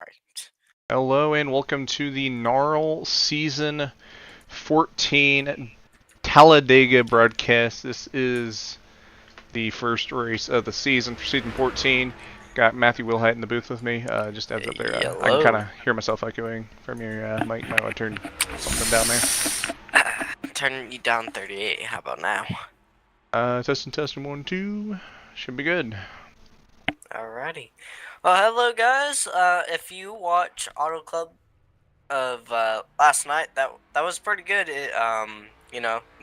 Alright. Hello and welcome to the NARL Season 14 Talladega broadcast. This is the first race of the season for Season 14. Got Matthew Wilhite in the booth with me. Just adds up there. I can kind Hello. of hear myself echoing from your mic. Might want to turn something down there. Turn you down 38. How about now? Testing, 1, 2. Should be good. Alrighty. Well, hello guys. If you watch Auto Club of last night, that was pretty good.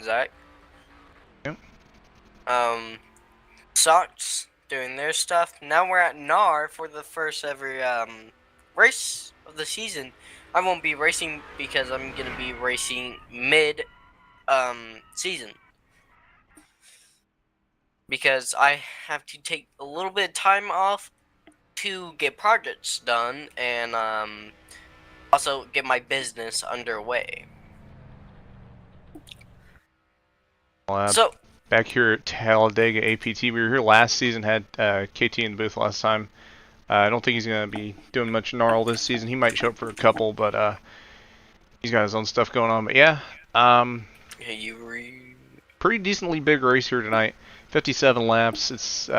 Zach. Yep. Sox doing their stuff. Now we're at NAR for the first ever race of the season. I won't be racing because I'm gonna be racing mid season. Because I have to take a little bit of time off to get projects done and also get my business underway. So back here at Talladega APT, we were here last season. Had KT in the booth last time. I don't think he's gonna be doing much NARL this season. He might show up for a couple, but he's got his own stuff going on. But yeah, pretty decently big race here tonight. 57 laps. It's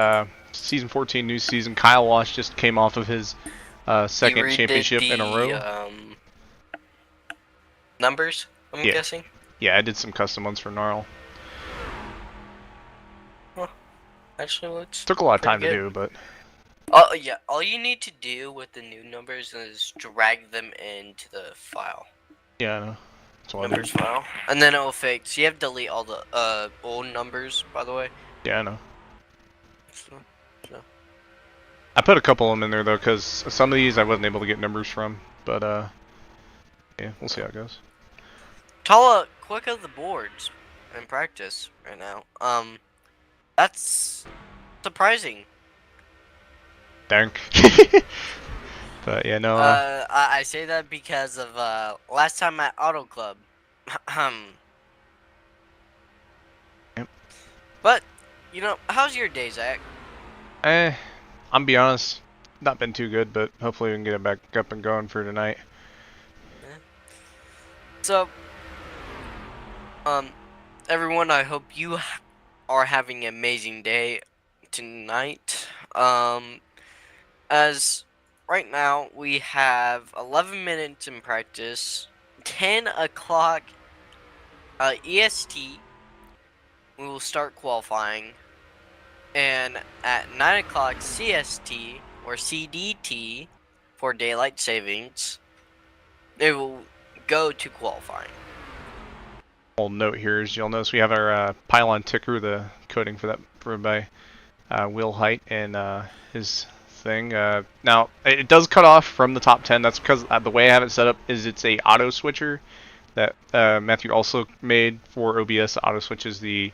season 14, new season. Kyle Walsh just came off of his second championship in a row. Numbers, I'm guessing. Yeah, I did some custom ones for NARL. Well, actually, looks took a lot of time good to do, but. Oh yeah, all you need to do with the new numbers is drag them into the file. Yeah, I know. That's what Numbers file, and then it will fix. So you have to delete all the old numbers, by the way. Yeah, I know. So. I put a couple of them in there though, because some of these I wasn't able to get numbers from, but yeah, we'll see how it goes. Talha, quick of the boards in practice right now. That's surprising. Dang. But yeah, no. I say that because of last time at Auto Club. Yep. But how's your day, Zach? I'm be honest, not been too good, but hopefully we can get it back up and going for tonight. So, everyone, I hope you are having an amazing day tonight. As right now we have 11 minutes in practice, 10 o'clock EST, we will start qualifying, and at 9 o'clock CST or CDT for daylight savings, it will go to qualifying. Little note here is you'll notice we have our pylon ticker, the coding for that provided by Wilhite and his thing. Now it does cut off from the top 10. That's because the way I have it set up is it's a auto switcher that Matthew also made for OBS. Auto switches the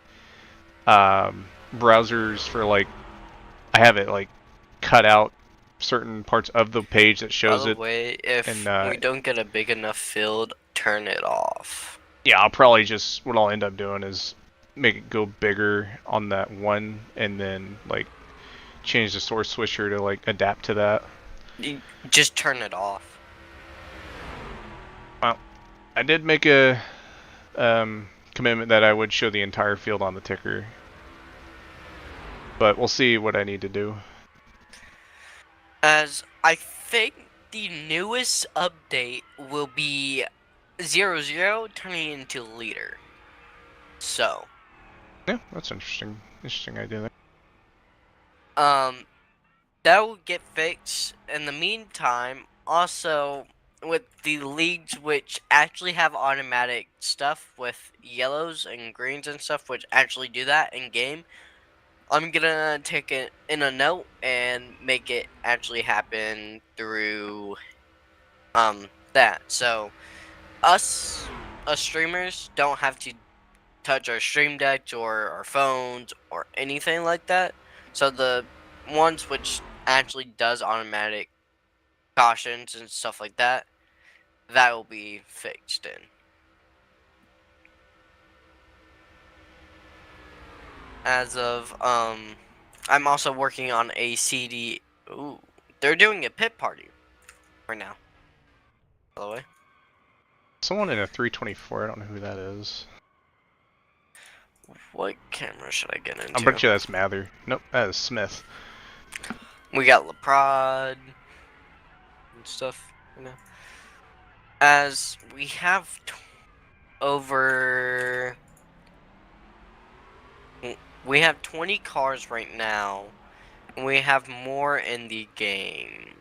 browsers for, like, I have it like cut out certain parts of the page that shows it. By the way, if we don't get a big enough field, turn it off. Yeah, I'll probably just, what I'll end up doing is make it go bigger on that one, and then like change the source switcher to like adapt to that. You just turn it off. Well, I did make a commitment that I would show the entire field on the ticker, but we'll see what I need to do. As I think the newest update will be 00 turning into leader. So. Yeah, that's interesting. Interesting idea there. That will get fixed. In the meantime, also with the leagues which actually have automatic stuff with yellows and greens and stuff, which actually do that in game, I'm gonna take it in a note and make it actually happen through that. So us streamers don't have to touch our stream decks or our phones or anything like that. So the ones which actually does automatic cautions and stuff like that, that will be fixed in. As of I'm also working on a CD. Ooh, they're doing a pit party. right now. By the way. Someone in a 324. I don't know who that is. What camera should I get into? I'm pretty sure that's Mather. Nope, that is Smith. We got LeProd and stuff, you know. As we have we have 20 cars right now, and we have more in the game.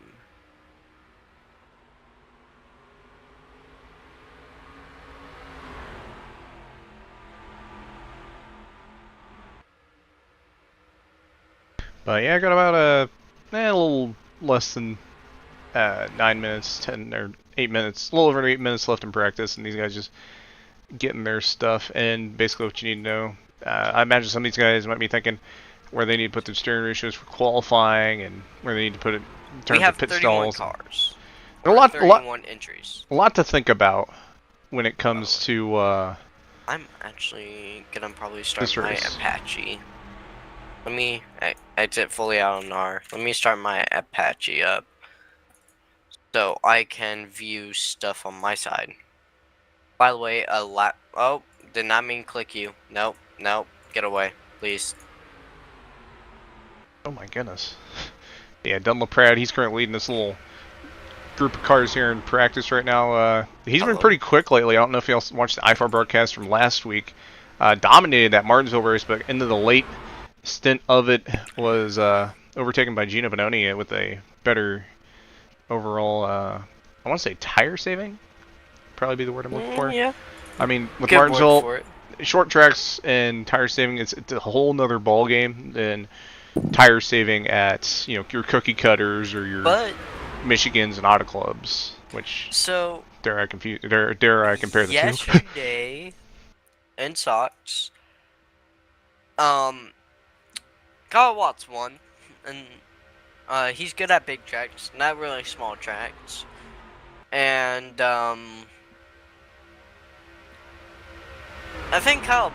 But yeah, I got about a little less than 9 minutes, 10 or 8 minutes, a little over 8 minutes left in practice, and these guys just getting their stuff. And basically, what you need to know, I imagine some of these guys might be thinking where they need to put their steering ratios for qualifying, and where they need to put it in terms of pit stalls. Cars. There are 31 entries. A lot to think about when it comes to. I'm actually gonna probably start my Apache. Let me exit fully out on NAR. Let me start my Apache up so I can view stuff on my side. By the way, oh, did not mean click you. Nope, nope. Get away, please. Oh my goodness. Yeah, Dunlop Pratt, he's currently leading this little group of cars here in practice right now. He's been pretty quick lately. I don't know if you all watched the NARL broadcast from last week. Dominated that Martinsville race, but into the late stint of it was overtaken by Gino Bononi with a better overall, I want to say tire saving? Probably be the word I'm looking for. Yeah. I mean, with Good Martinsville, short tracks and tire saving, it's a whole nother ball game than tire saving at, you know, your cookie cutters or your Michigans and auto clubs, which dare I compare the two. Yesterday in Sox, Kyle Watts won, and he's good at big tracks, not really small tracks, and I think Kyle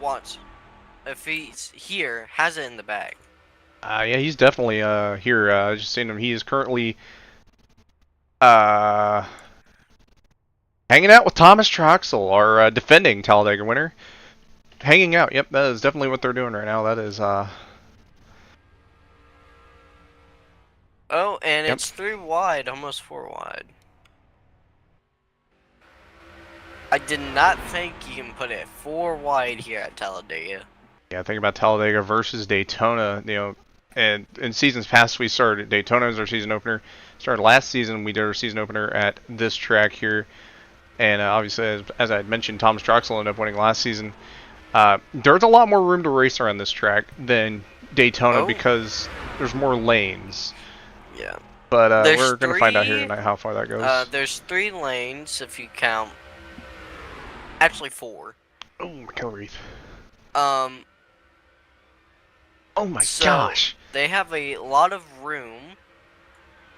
Watts, if he's here, has it in the bag. Yeah, he's definitely here. Just seeing him. He is currently hanging out with Thomas Troxel, our defending Talladega winner. Hanging out. Yep, that is definitely what they're doing right now. That is Oh, and it's 3 wide, almost 4 wide. I did not think you can put it 4 wide here at Talladega. Yeah, think about Talladega versus Daytona. You know, and in seasons past, we started Daytona as our season opener. Started last season, we did our season opener at this track here. And obviously, as I had mentioned, Thomas Troxel ended up winning last season. There's a lot more room to race around this track than Daytona because there's more lanes. Yeah. But we're going to find out here tonight how far that goes. There's 3 lanes if you count. Actually 4. Oh, McKelreath. Oh my gosh. They have a lot of room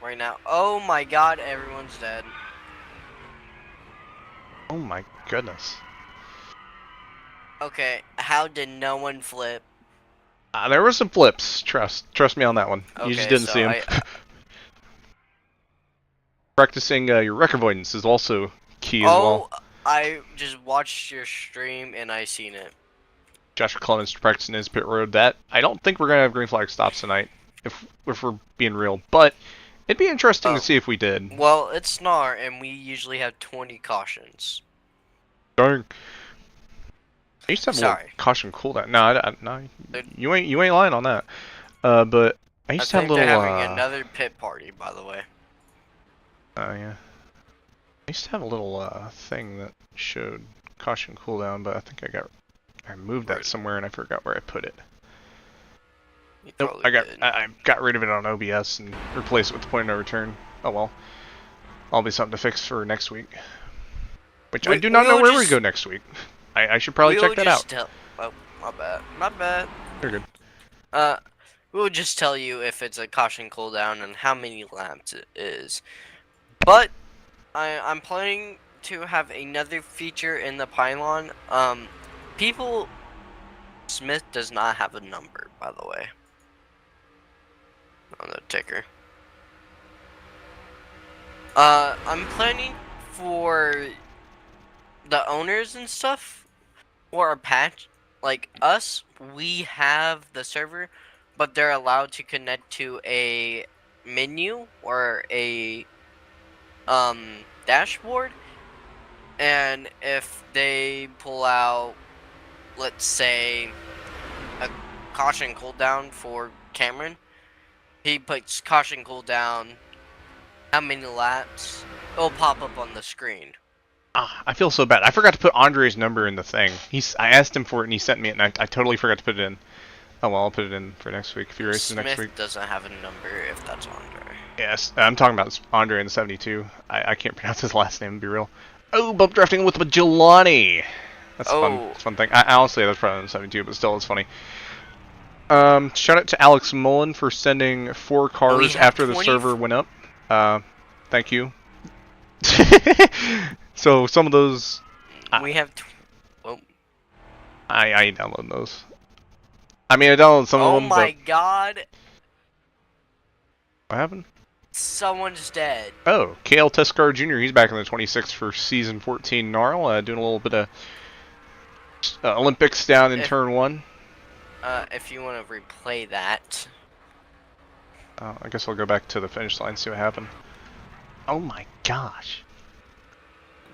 right now. Oh my god, everyone's dead. Oh my goodness. Okay, how did no one flip? There were some flips. Trust me on that one. Okay, you just didn't see them. Practicing your wreck avoidance is also key as well. I just watched your stream and I seen it. Joshua Clemens practicing his pit road. That I don't think we're gonna have green flag stops tonight, if we're being real. But it'd be interesting to see if we did. Well, it's NAR, and we usually have 20 cautions. Darn. I used to have a little caution cooldown. No, you ain't lying on that. But I used to have a little. They're having another pit party, by the way. Oh yeah. I used to have a little thing that showed caution cooldown, but I think I moved that somewhere and I forgot where I put it. Nope, I got rid of it on OBS and replaced it with the point of no return. Oh well. I'll be something to fix for next week. Which I do not know where we go next week. I should probably check that out. Oh, my bad. My bad. You're good. We'll just tell you if it's a caution cooldown and how many laps it is. But I'm planning to have another feature in the pylon. Smith does not have a number, by the way, on the ticker. I'm planning for the owners and stuff, or a patch. Like us, we have the server, but they're allowed to connect to a menu or a dashboard. And if they pull out, let's say, a caution cooldown for Cameron, he puts caution cooldown, how many laps, it'll pop up on the screen. I feel so bad. I forgot to put Andre's number in the thing. I asked him for it and he sent me it, and I totally forgot to put it in. Oh well, I'll put it in for next week. If he races Smith next week. doesn't have a number if that's Andre. Yes, I'm talking about Andre in the 72. I can't pronounce his last name, to be real. Oh, bump drafting with Jelani. That's fun. It's a fun thing. Honestly, that's probably in the 72, but still, it's funny. Shout out to Alex Mullen for sending 4 cars after the server went up. Thank you. So some of those, we have. I download those. I mean, I downloaded some of them. Oh my god! What happened? Someone's dead. Oh, KL Teskar Jr. He's back in the 26th for season 14 NARL, doing a little bit of Olympics down in turn 1. If you want to replay that. I guess I'll go back to the finish line and see what happened. Oh my gosh.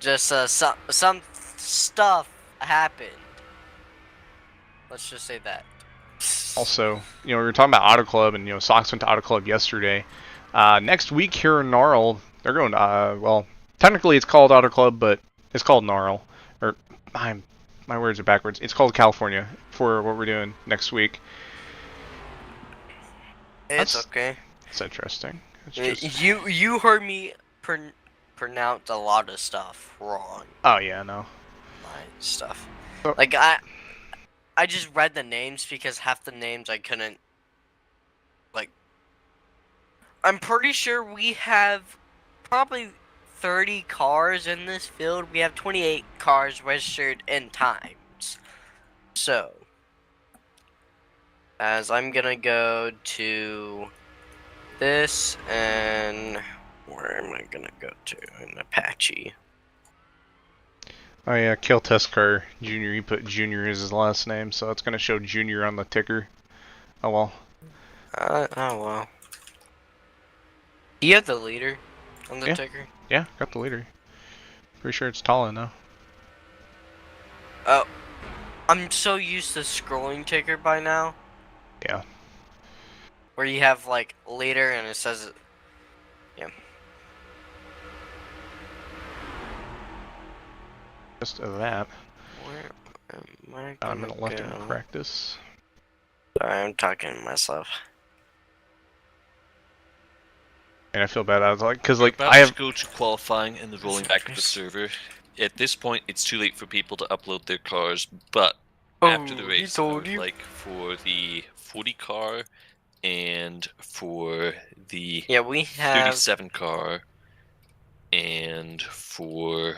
Just some stuff happened. Let's just say that. Also, we were talking about Auto Club, and Sox went to Auto Club yesterday. Next week here in NARL, they're going. Well, technically it's called Auto Club, but it's called NARL. Or my words are backwards. It's called California for what we're doing next week. It's okay. It's interesting. It's just... You heard me pronounce a lot of stuff wrong. Oh yeah, no. Stuff. Like I just read the names because half the names I couldn't. Like, I'm pretty sure we have probably 30 cars in this field. We have 28 cars registered in times. So, as I'm gonna go to this, and where am I gonna go to? An Apache. Oh yeah, Kill Teskar Jr. He put Junior as his last name, so it's gonna show Junior on the ticker. Oh well. Oh well. You have the leader on the ticker? Yeah, got the leader. Pretty sure it's Talha now. Oh, I'm so used to scrolling ticker by now. Yeah. Where you have like leader and it says it. Yeah. Just of that. Where am I I'm gonna let him practice. Sorry, I'm talking to myself. And I feel bad. I was like, because like I have to go to qualifying and the rolling back of the server. At this point, it's too late for people to upload their cars, but after the race, like for the 40 car and for the we have 37 car and for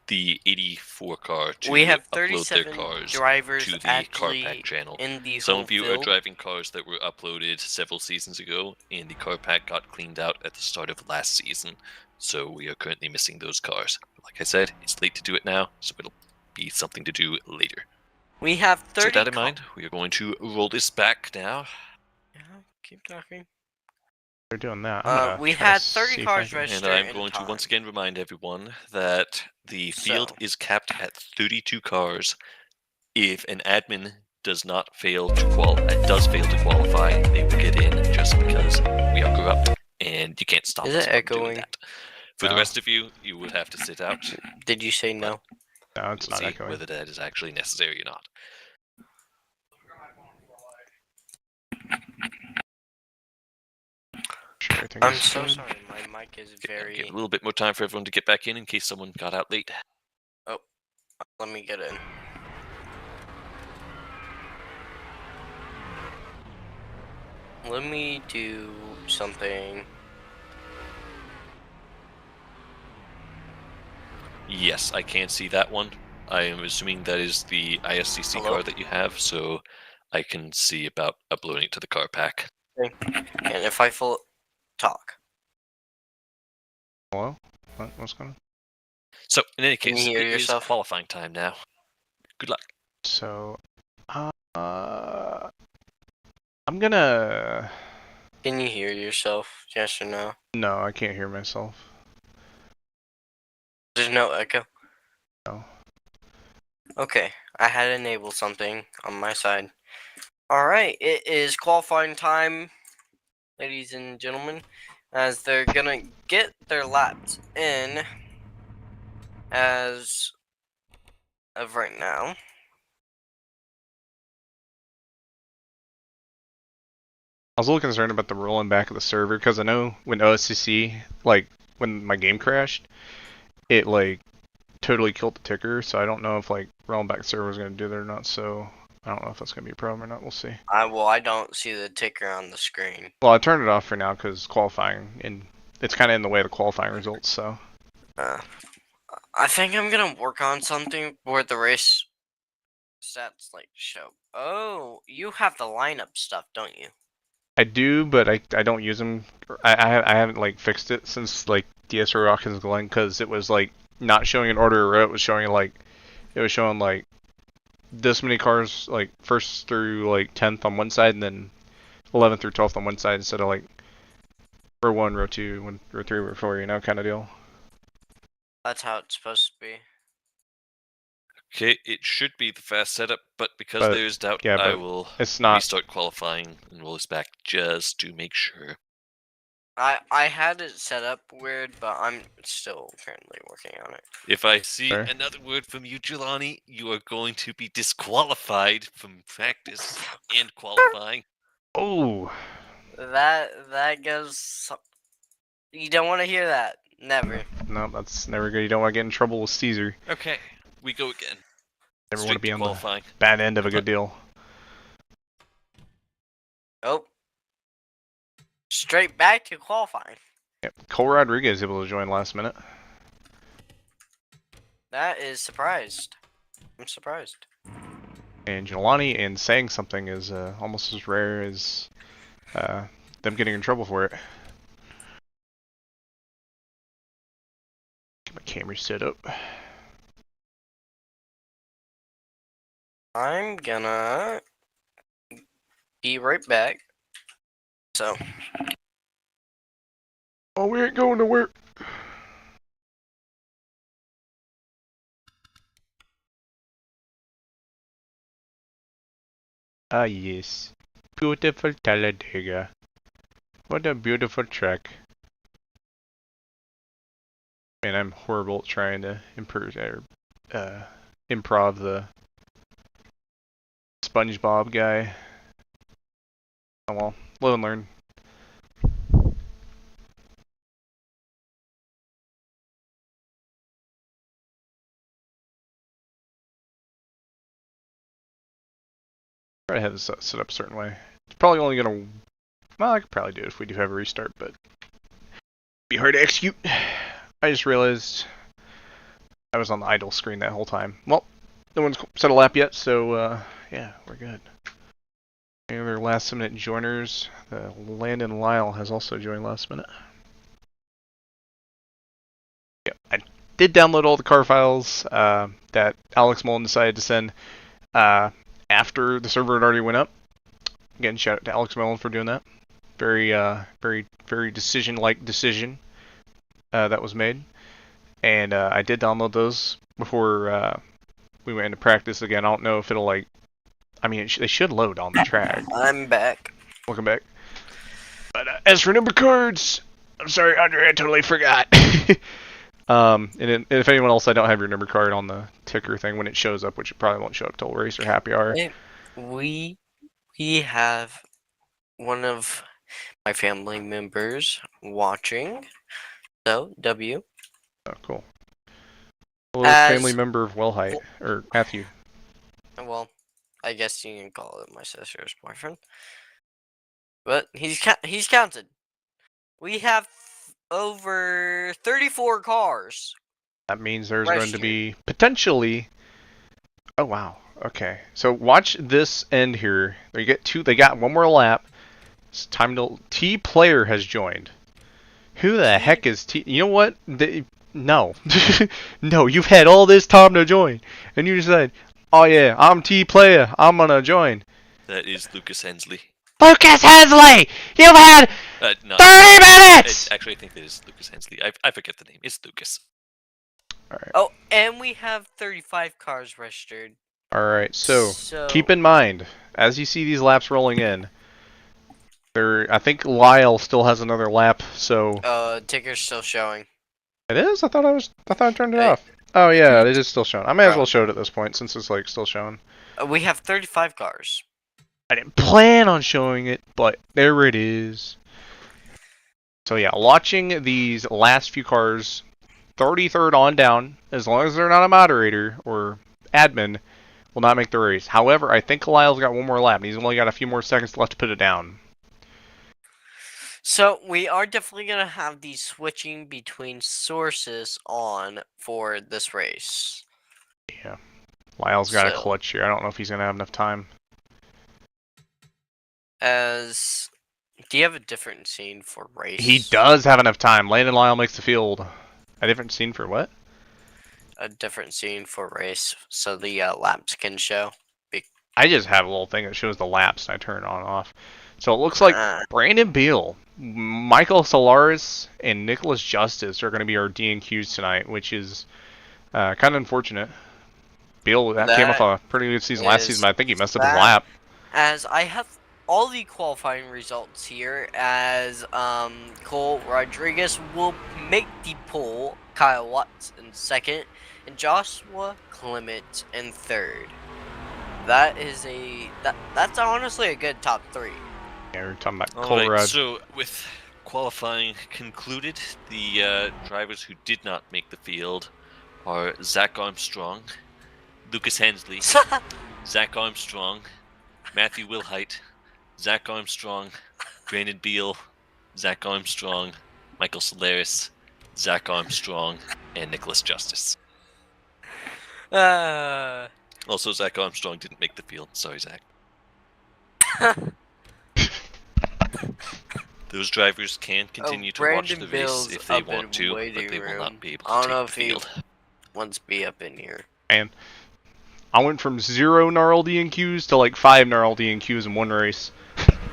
the 84 car to we have upload their 37 cars drivers to the actually car pack channel. in the Some whole of you field. are driving cars that were uploaded several seasons ago, and the car pack got cleaned out at the start of last season. So we are currently missing those cars. Like I said, it's late to do it now, so it'll be something to do later. We have 30. So that in mind, we are going to roll this back now. Yeah, keep talking. They're doing that. We had 30 cars registered. And I'm going to once again remind everyone that the field is capped at 32 cars. If an admin does fail to qualify, they will get in just because we are corrupt, and you can't stop us from doing that. For the rest of you, you would have to sit out. Did you say no? No, it's not echoing. Whether that is actually necessary or not. I'm so sorry, my mic is very... Give a little bit more time for everyone to get back in case someone got out late. Oh, let me get in. Let me do something. Yes, I can see that one. I am assuming that is the ISCC car that you have, so I can see about uploading it to the car pack. Okay. And if I talk. Hello? What's going on? So, in any Can you case, hear it is yourself? qualifying time now. Good luck. So, I'm gonna... Can you hear yourself? Yes or no? No, I can't hear myself. There's no echo. No. Okay, I had enabled something on my side. Alright, it is qualifying time, ladies and gentlemen, as they're gonna get their laps in as of right now. I was a little concerned about the rolling back of the server, because I know when OSCC, like, when my game crashed, it, like, totally killed the ticker, so I don't know if, like, rolling back the server is going to do that or not, so I don't know if that's going to be a problem or not. We'll see. I don't see the ticker on the screen. Well, I turned it off for now because qualifying, and it's kind of in the way of the qualifying results, so. I think I'm gonna work on something where the race stats like show. Oh, you have the lineup stuff, don't you? I do, but I don't use them. I haven't like fixed it since like DSR Rockets Glen, because it was like not showing an order of row. It was showing like this many cars like first through like 10th on one side, and then 11th through 12th on one side, instead of like row 1, row 2, row 3, row 4, you know, kind of deal. That's how it's supposed to be. Okay, it should be the fast setup, but because But, there's doubt, yeah, I but will it's not. restart qualifying and roll this back just to make sure. I had it set up weird, but I'm still currently working on it. If I see Sorry? another word from you, Jelani, you are going to be disqualified from practice and qualifying. Oh, That goes. You don't want to hear that. Never. no, that's never good. You don't want to get in trouble with Caesar. Okay, we go again. Never want Straight to be to on qualifying. the bad end of a good deal. Oh. Straight back to qualifying. Yep. Cole Rodriguez able to join last minute. That is surprised. I'm surprised. And Jelani and saying something is almost as rare as them getting in trouble for it. Get my camera set up. I'm gonna be right back. So. Oh, we ain't going to work. Ah, yes. Beautiful Talladega. What a beautiful track. Man, I'm horrible at trying to improv the SpongeBob guy. Oh well, live and learn. Try to have this set up a certain way. It's probably only gonna. Well, I could probably do it if we do have a restart, but be hard to execute. I just realized I was on the idle screen that whole time. Well, no one's set a lap yet, so yeah, we're good. Any other last minute joiners? Landon Lyle has also joined last minute. Yep, I did download all the car files that Alex Mullen decided to send after the server had already went up. Again, shout out to Alex Mullen for doing that. Very decision-like decision that was made. And I did download those before we went into practice again. I don't know if it'll like. I mean, they should load on the track. I'm back. Welcome back. But as for number cards, I'm sorry, Andre, I totally forgot. And if anyone else, I don't have your number card on the ticker thing when it shows up, which it probably won't show up till race or happy hour. We have one of my family members watching. So W. Oh, cool. Hello, family member of Wilhite, or Matthew. Well, I guess you can call it my sister's boyfriend. But he's counted. We have over 34 cars. That means there's going to be potentially. Oh wow. Okay. So watch this end here. They got one more lap. It's time to. T player has joined. Who the heck is You know what? No. No, you've had all this time to join. And you said, oh yeah, I'm T-player. I'm gonna join. That is Lucas Hensley. Lucas Hensley! You've had No, 30 minutes! Actually, I think that is Lucas Hensley. I forget the name. It's Lucas. Alright. Oh, and we have 35 cars registered. Alright, so keep in mind, as you see these laps rolling in, I think Lyle still has another lap, so... ticker's still showing. It is? I thought I turned it off. Oh yeah, it is still showing. I may as well show it at this point since it's like still showing. We have 35 cars. I didn't plan on showing it, but there it is. So yeah, watching these last few cars, 33rd on down, as long as they're not a moderator or admin, will not make the race. However, I think Lyle's got one more lap. He's only got a few more seconds left to put it down. So we are definitely going to have these switching between sources on for this race. Yeah. Lyle's got a clutch here. I don't know if he's going to have enough time. Do you have a different scene for race? He does have enough time. Landon Lyle makes the field. A different scene for what? A different scene for race, so the laps can show. I just have a little thing that shows the laps, and I turn it on and off. So it looks like Brandon Beal, Michael Solaris, and Nicholas Justice are going to be our DNQs tonight, which is kind of unfortunate. Beal came off a pretty good season last season, but I think he messed up his lap. As I have all the qualifying results here, as Cole Rodriguez will make the pole, Kyle Watts in second, and Joshua Clement in third. That's honestly a good top three. Yeah, we're talking about Cole Rod. So with qualifying concluded, the drivers who did not make the field are Zak Armstrong, Lucas Hensley, Zak Armstrong, Matthew Wilhite, Zak Armstrong, Brandon Beal, Zak Armstrong, Michael Solaris, Zak Armstrong, and Nicholas Justice. Also, Zak Armstrong didn't make the field. Sorry, Zach. Those drivers can continue to watch the race if they want to, but they will not be able to take the field. Wants to be up in here. And I went from 0 NARL DNQs to like 5 NARL DNQs in one race.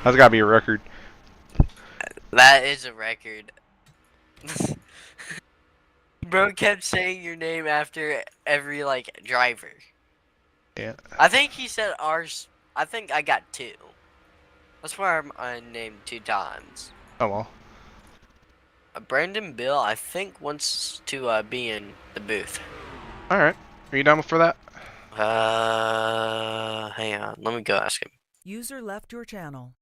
That's gotta be a record. That is a record. Bro kept saying your name after every like driver. Yeah. I think he said ours. I think I got 2. That's why I named 2 times. Oh well. Brandon Bill, I think, wants to be in the booth. Alright. Are you down for that? Hang on. Let me go ask him. User left your channel.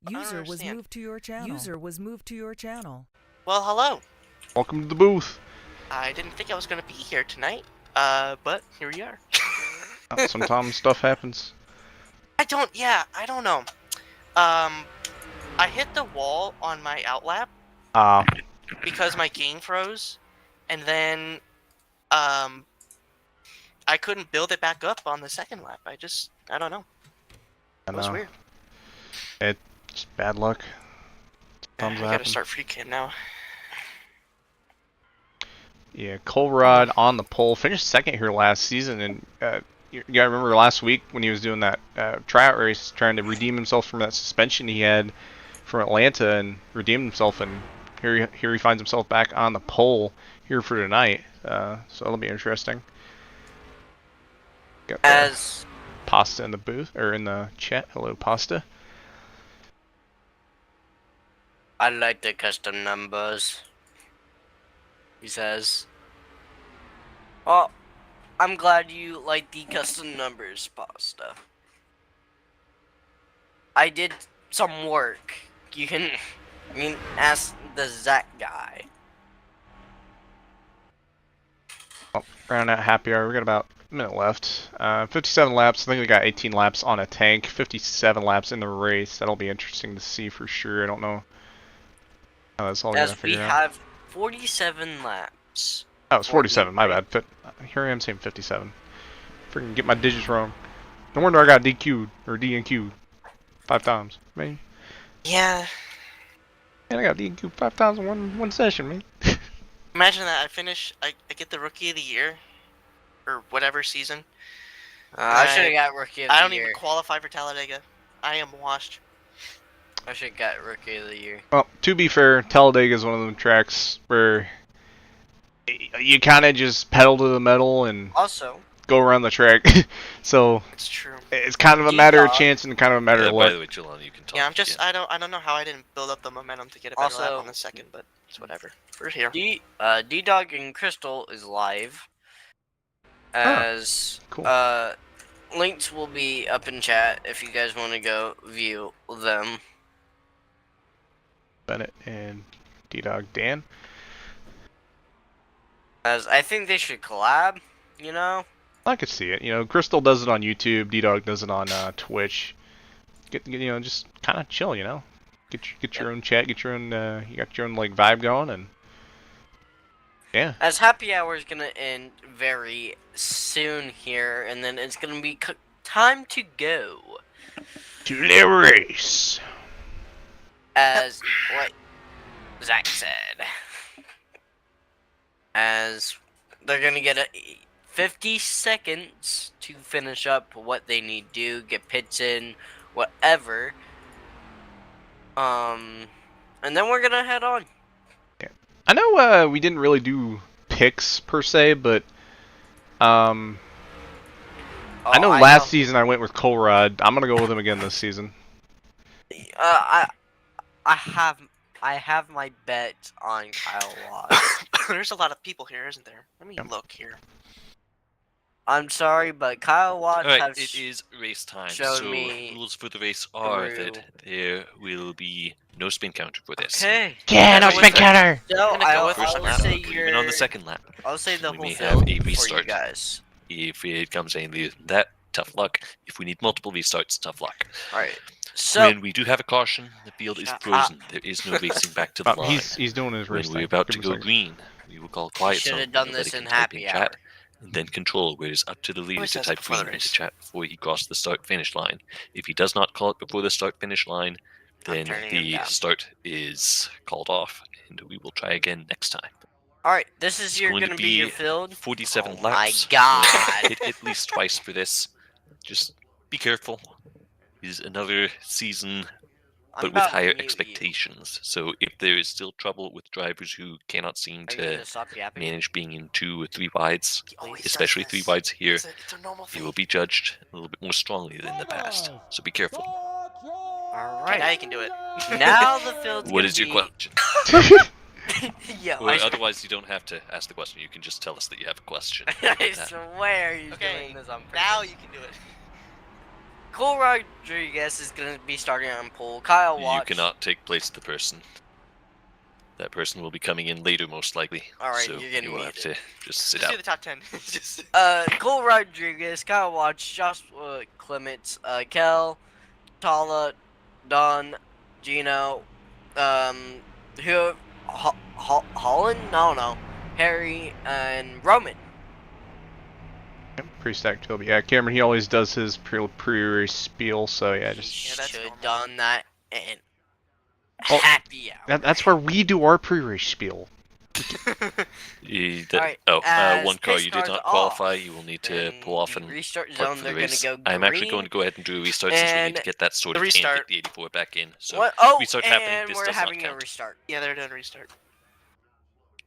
User was moved to your channel. User was moved to your channel. Well, hello. Welcome to the booth. I didn't think I was going to be here tonight, but here we are. Sometimes stuff happens. I don't know. I hit the wall on my outlap because my game froze, and then I couldn't build it back up on the second lap. I don't know. It was weird. It's bad luck. I gotta start free cam now. Yeah, Cole Rod on the pole. Finished second here last season, and you gotta remember last week when he was doing that tryout race, trying to redeem himself from that suspension he had from Atlanta, and redeemed himself, and here he finds himself back on the pole here for tonight. So it'll be interesting. Got Pasta in the booth, or in the chat. Hello, Pasta. I like the custom numbers. He says. Oh, I'm glad you like the custom numbers, Pasta. I did some work. You can, ask the Zach guy. Oh, round out happy hour. We got about a minute left. 57 laps. I think we got 18 laps on a tank. 57 laps in the race. That'll be interesting to see for sure. I don't know. That's all As we have 47 laps. Oh, it's 47. My bad. But here I am saying 57. Freaking get my digits wrong. No wonder I got DQ'd or DNQ'd 5 times, man. Yeah. Man, I got DNQ'd 5 times in one session, man. Imagine that. I get the Rookie of the Year, or whatever season. I should have got Rookie of the Year. I don't even qualify for Talladega. I am washed. I should have got Rookie of the Year. Well, to be fair, Talladega is one of them tracks where you kind of just pedal to the metal and also go around the track. So it's true. It's kind of a matter of chance and kind of a matter of luck. By the way, Jelani, you can talk. Yeah, I'm just I don't know how I didn't build up the momentum to get a better lap on the second, but it's whatever. We're here. D-Dog and Crystal is live. As cool. Links will be up in chat if you guys want to go view them. Bennett and D-Dog Dan. As I think they should collab, you know? I could see it. You know, Crystal does it on YouTube, D-Dog does it on Twitch. You know, just kind of chill, you know? Get your own chat, get your own, you got your own, like, vibe going, and yeah. As happy hour is gonna end very soon here, and then it's gonna be time to go. To the race. As what Zach said. As they're gonna get 50 seconds to finish up what they need to do, get pits in, whatever. And then we're gonna head on. Yeah. I know we didn't really do picks per se, but I know last season I went with Colrad. I'm gonna go with him again this season. I have my bet on Kyle Watts. There's a lot of people here, isn't there? Let me look here. I'm sorry, but Kyle Watts Alright, it is race time. So me rules for the race are that there will be no spin counter for this. Okay. Yeah, no spin counter. So I'll say even on the second lap. I'll say the we whole may have field a for you restart. guys. If it comes any that, tough luck. If we need multiple restarts, tough luck. Alright. So when we do have a caution, the field is frozen. There is no racing back to the line. He's doing his race. When we're about to go green, we will call quiet zone. Should have done this in happy hour. Chat, and then control, where it's up to the leader to type green into chat before he crosses the start-finish line. If he does not call it before the start-finish line, then the start is called off, and we will try again next time. Alright, this is going to be your field. 47 laps. My God. Hit at least twice for this. Just be careful. Is another season, but with higher expectations. So if there is still trouble with drivers who cannot seem to manage being in 2 or 3 wides, especially 3 wides here, you will be judged a little bit more strongly than in the past. So be careful. Alright, now you can do it. Now the field's What is your question? Yo, or otherwise, you don't have to ask the question. You can just tell us that you have a question. I swear you're doing this on purpose. Now you can do it. Cole Rodriguez is going to be starting on pole. Kyle Watts. You cannot take place of the person. That person will be coming in later, most likely. Alright, so you're going to will have to just sit Just out. do the top 10. Cole Rodriguez, Kyle Watts, Joshua Clements, Kel, Tala, Don, Gino, Holland? No, Harry, and Roman. Pre-stacked Toby. Yeah, Cameron, he always does his pre-race spiel, so yeah, just... should have done that in happy hour. That's where we do our pre-race spiel. One car you did not qualify. You will need to pull off and restart park zone. for They're the race. gonna go I'm actually going to go ahead and do a restart since we need to get that sorted and get the 84 back in. So restart happening. This we're does having not a count. restart. Yeah, they're doing a restart.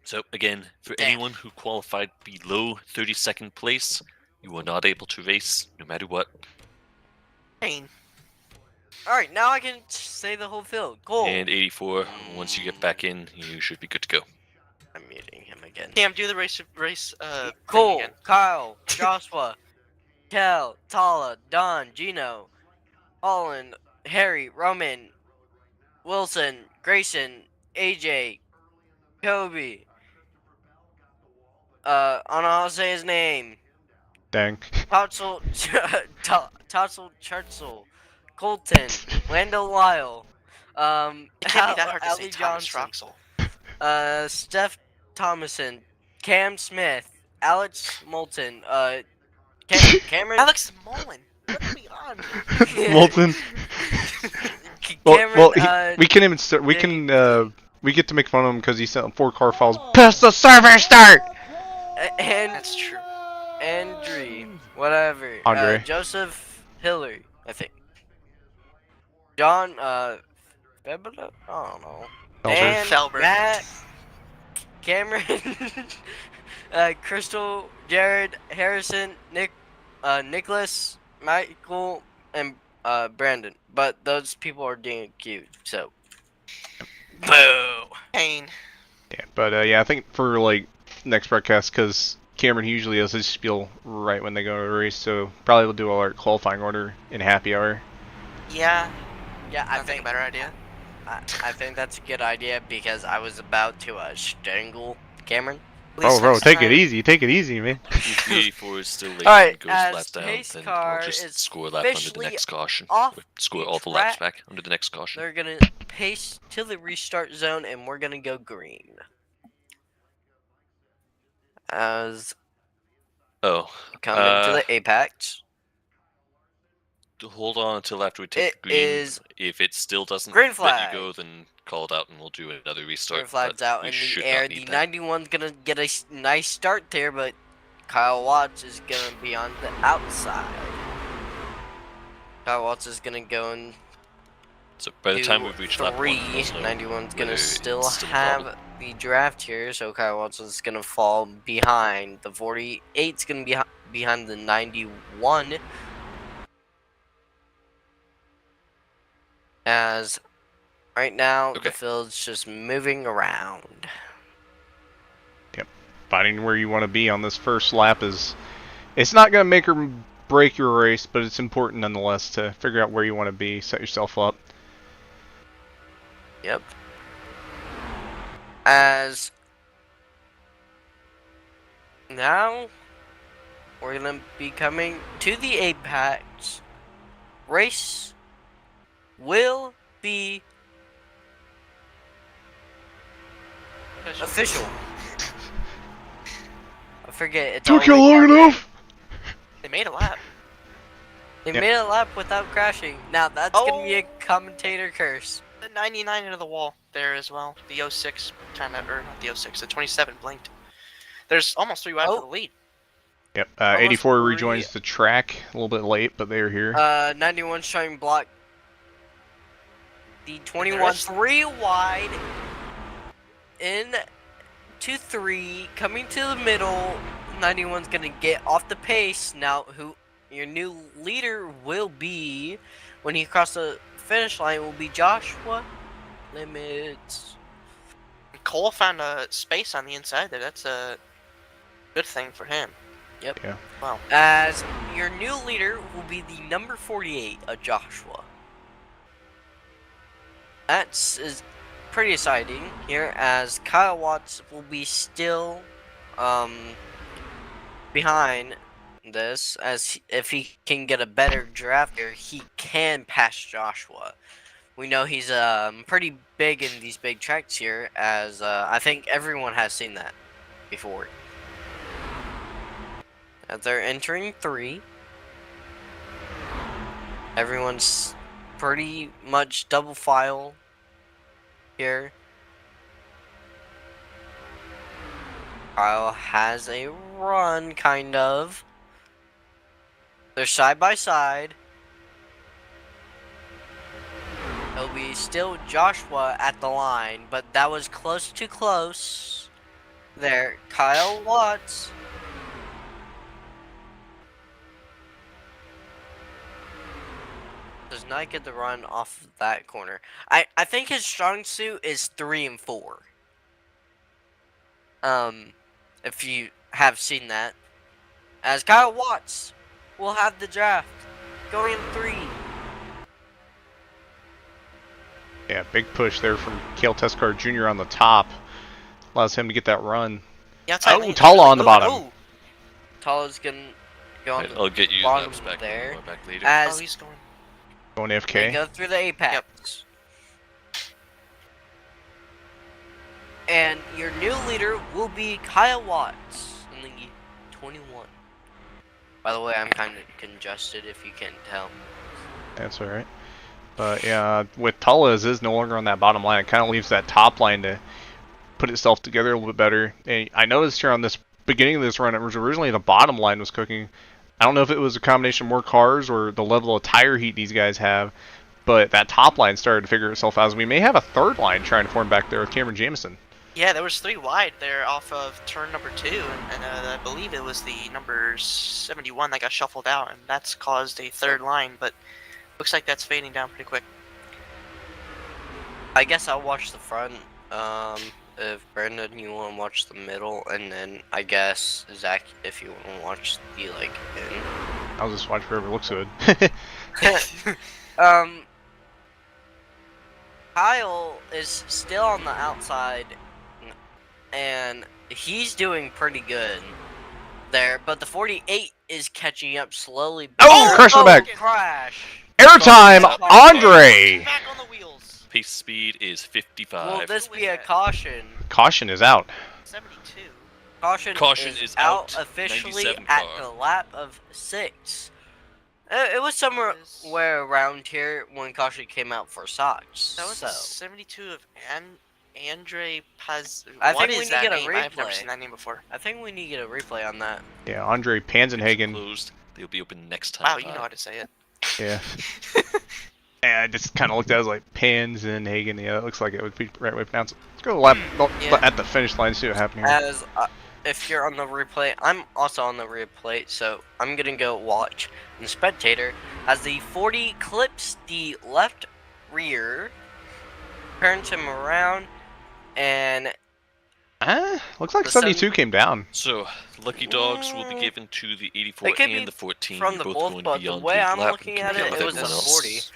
So again, for anyone who qualified below 32nd place, you are not able to race no matter what. Pain. Alright, now I can say the whole field. Cool. And 84, once you get back in, you should be good to go. I'm muting him again. Cam, do the race Cole, again. Kyle, Joshua, Kel, Tala, Don, Gino, Holland, Harry, Roman, Wilson, Grayson, AJ, Kobe. I don't know how to say his name. Dang. Tatzel Churchill, Colton, Wendell Lyle, It can't be that hard to say Ali Thomas Johnson, Troxel. Steph Thomason, Cam Smith, Alex Moulton, Cameron. Alex Mullen. What are we on. Molten. Cameron, we can even start. We can. We get to make fun of him because he sent 4 car files. Past the server start. And That's true. Andre, whatever. Andre. Joseph Hillary, I think. John, Febula? I don't know. And Felber. Matt, Cameron, Crystal, Jared, Harrison, Nicholas, Michael, and Brandon. But those people are DQ'd, so. Boo! Pain. Yeah, but yeah, I think for like next broadcast, because Cameron usually does his spiel right when they go to a race, so probably we'll do all our qualifying order in happy hour. Yeah. Yeah, I think think a better idea. I think that's a good idea because I was about to strangle Cameron. Oh, bro, take it easy, man. If it's still late Alright, and goes as flat down, pace then car I'll just is score a lap under the officially next caution. off Score the all the laps track. back under the next caution. They're gonna pace to the restart zone, and we're gonna go green. As coming to the apex. Hold on until after we take It green. is If it still doesn't green let flag. you go, then call it out and we'll do another restart. Green flag's out in the air. The 91's gonna get a nice start there, but Kyle Watts is gonna be on the outside. Kyle Watts is gonna go in. So by the time we've reached lap 1, 91's gonna still have the draft here, so Kyle Watts is gonna fall behind. The 48's gonna be behind the 91. As right now, the field's just moving around. Yep. Finding where you want to be on this first lap is... It's not going to make or break your race, but it's important nonetheless to figure out where you want to be, set yourself up. Yep. As... Now, we're going to be coming to the apex. Race will be official. I forget. It took you long enough. They made a lap. They made a lap without crashing. Now that's gonna be a commentator curse. The 99 into the wall there as well. The 06 kind of, or not the 06, the 27 blinked. There's almost 3 wide for the lead. Yep. 84 rejoins the track a little bit late, but they are here. 91's trying to block. The 21 3 wide in to 3 coming to the middle. 91's gonna get off the pace now. Who your new leader will be when he crosses the finish line will be Joshua Limits. Cole found a space on the inside there. That's a good thing for him. Yep. Yeah. Wow. As your new leader will be the number 48 of Joshua. Is pretty exciting here, as Kyle Watts will be still behind this, as if he can get a better draft here, he can pass Joshua. We know he's pretty big in these big tracks here, as I think everyone has seen that before. As they're entering 3, everyone's pretty much double file here. Kyle has a run, kind of. They're side by side. It'll be still Joshua at the line, but that was close to close. There, Kyle Watts. Does not get the run off of that corner. I think his strong suit is 3 and 4. If you have seen that. As Kyle Watts will have the draft going in 3. Yeah, big push there from Cale Teskar Jr. on the top. Allows him to get that run. Yeah, Talha on the bottom. Talha's gonna go on I'll get you bottom back there. Back later. As he's going. Going AFK. They go through the apex. Yep. And your new leader will be Kyle Watts in the 21. By the way, I'm kind of congested if you can't tell. That's alright. But yeah, with Talha's is no longer on that bottom line, it kind of leaves that top line to put itself together a little bit better. And I noticed here on this beginning of this run, it was originally the bottom line was cooking. I don't know if it was a combination of more cars or the level of tire heat these guys have, but that top line started to figure itself out. We may have a third line trying to form back there with Cameron Jamison. Yeah, there was 3 wide there off of turn number 2, and I believe it was the number 71 that got shuffled out, and that's caused a third line, but looks like that's fading down pretty quick. I guess I'll watch the front. If Brandon, you want to watch the middle, and then I guess Zach, if you want to watch the like end. I'll just watch wherever looks good. Kyle is still on the outside, and he's doing pretty good there, but the 48 is catching up slowly. Oh, crash in the back! Crash! Airtime, Andre! Back on the wheels. Pace speed is 55. Will this be a caution? Caution is out. 72. Caution is out officially 97 at car. the lap of 6. It was somewhere around here when caution came out for Sox. That was so. 72 of Andre Paz. I What think we is need to that get a name? I've never replay. seen that name before. I think we need to get a replay on that. Yeah, Andre Panzenhagen. Closed. They'll be open next time. Wow, you know how to say it. Yeah. Yeah, I just kind of looked at it, I was like, Panzenhagen. Yeah, it looks like it would be the right way to pronounce it. Let's go lap at the finish line, see what happened here. As if you're on the replay, I'm also on the replay, so I'm gonna go watch and spectator as the 40 clips the left rear, turns him around, and Looks like 72 came down. So, lucky dogs will be given to the 84 It could and be the 14. from the both both, going but the beyond way the I'm lap looking and at compete it, with it was a everyone 40. else.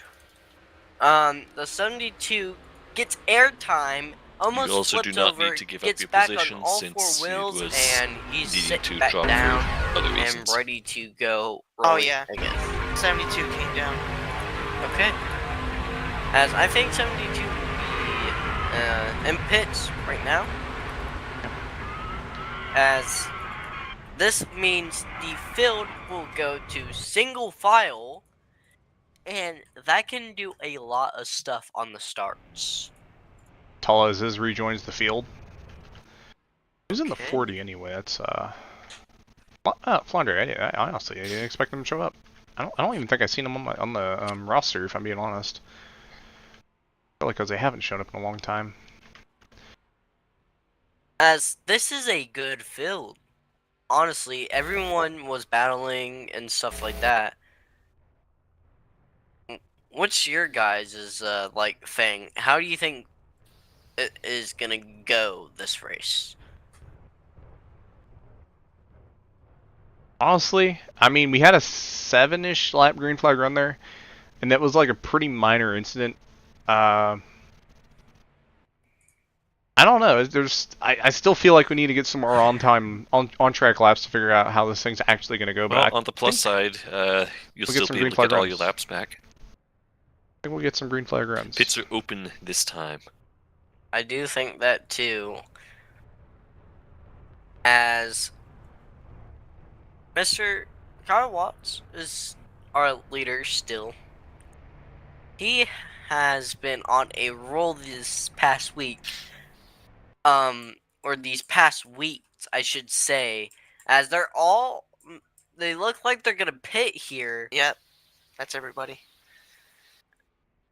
The 72 gets airtime, almost You also do flips not over, need to give up gets your back position on all since 4 it wheels, was and he's needing sitting to back drop down for other and reasons. ready to go. Oh, rolling yeah. again. 72 came down. Okay. As I think 72 will be in pits right now. As this means the field will go to single file, and that can do a lot of stuff on the starts. Talha's rejoins the field. Who's in the Okay. 40 anyway? That's Flounder. I honestly didn't expect him to show up. I don't even think I've seen him on the roster, if I'm being honest. Probably because they haven't shown up in a long time. As this is a good field. Honestly, everyone was battling and stuff like that. What's your guys' like thing? How do you think it is gonna go this race? Honestly, I mean, we had a 7-ish lap green flag run there, and that was like a pretty minor incident. I don't know. I still feel like we need to get some more on track laps to figure out how this thing's actually going to go. Well, But on the plus side, you'll still be able to get all your laps back. I think we'll get some green flag runs. Pits are open this time. I do think that too. As Mr. Kyle Watts is our leader still. He has been on a roll this past week. Or these past weeks, I should say, as they look like they're gonna pit here. Yep, that's everybody.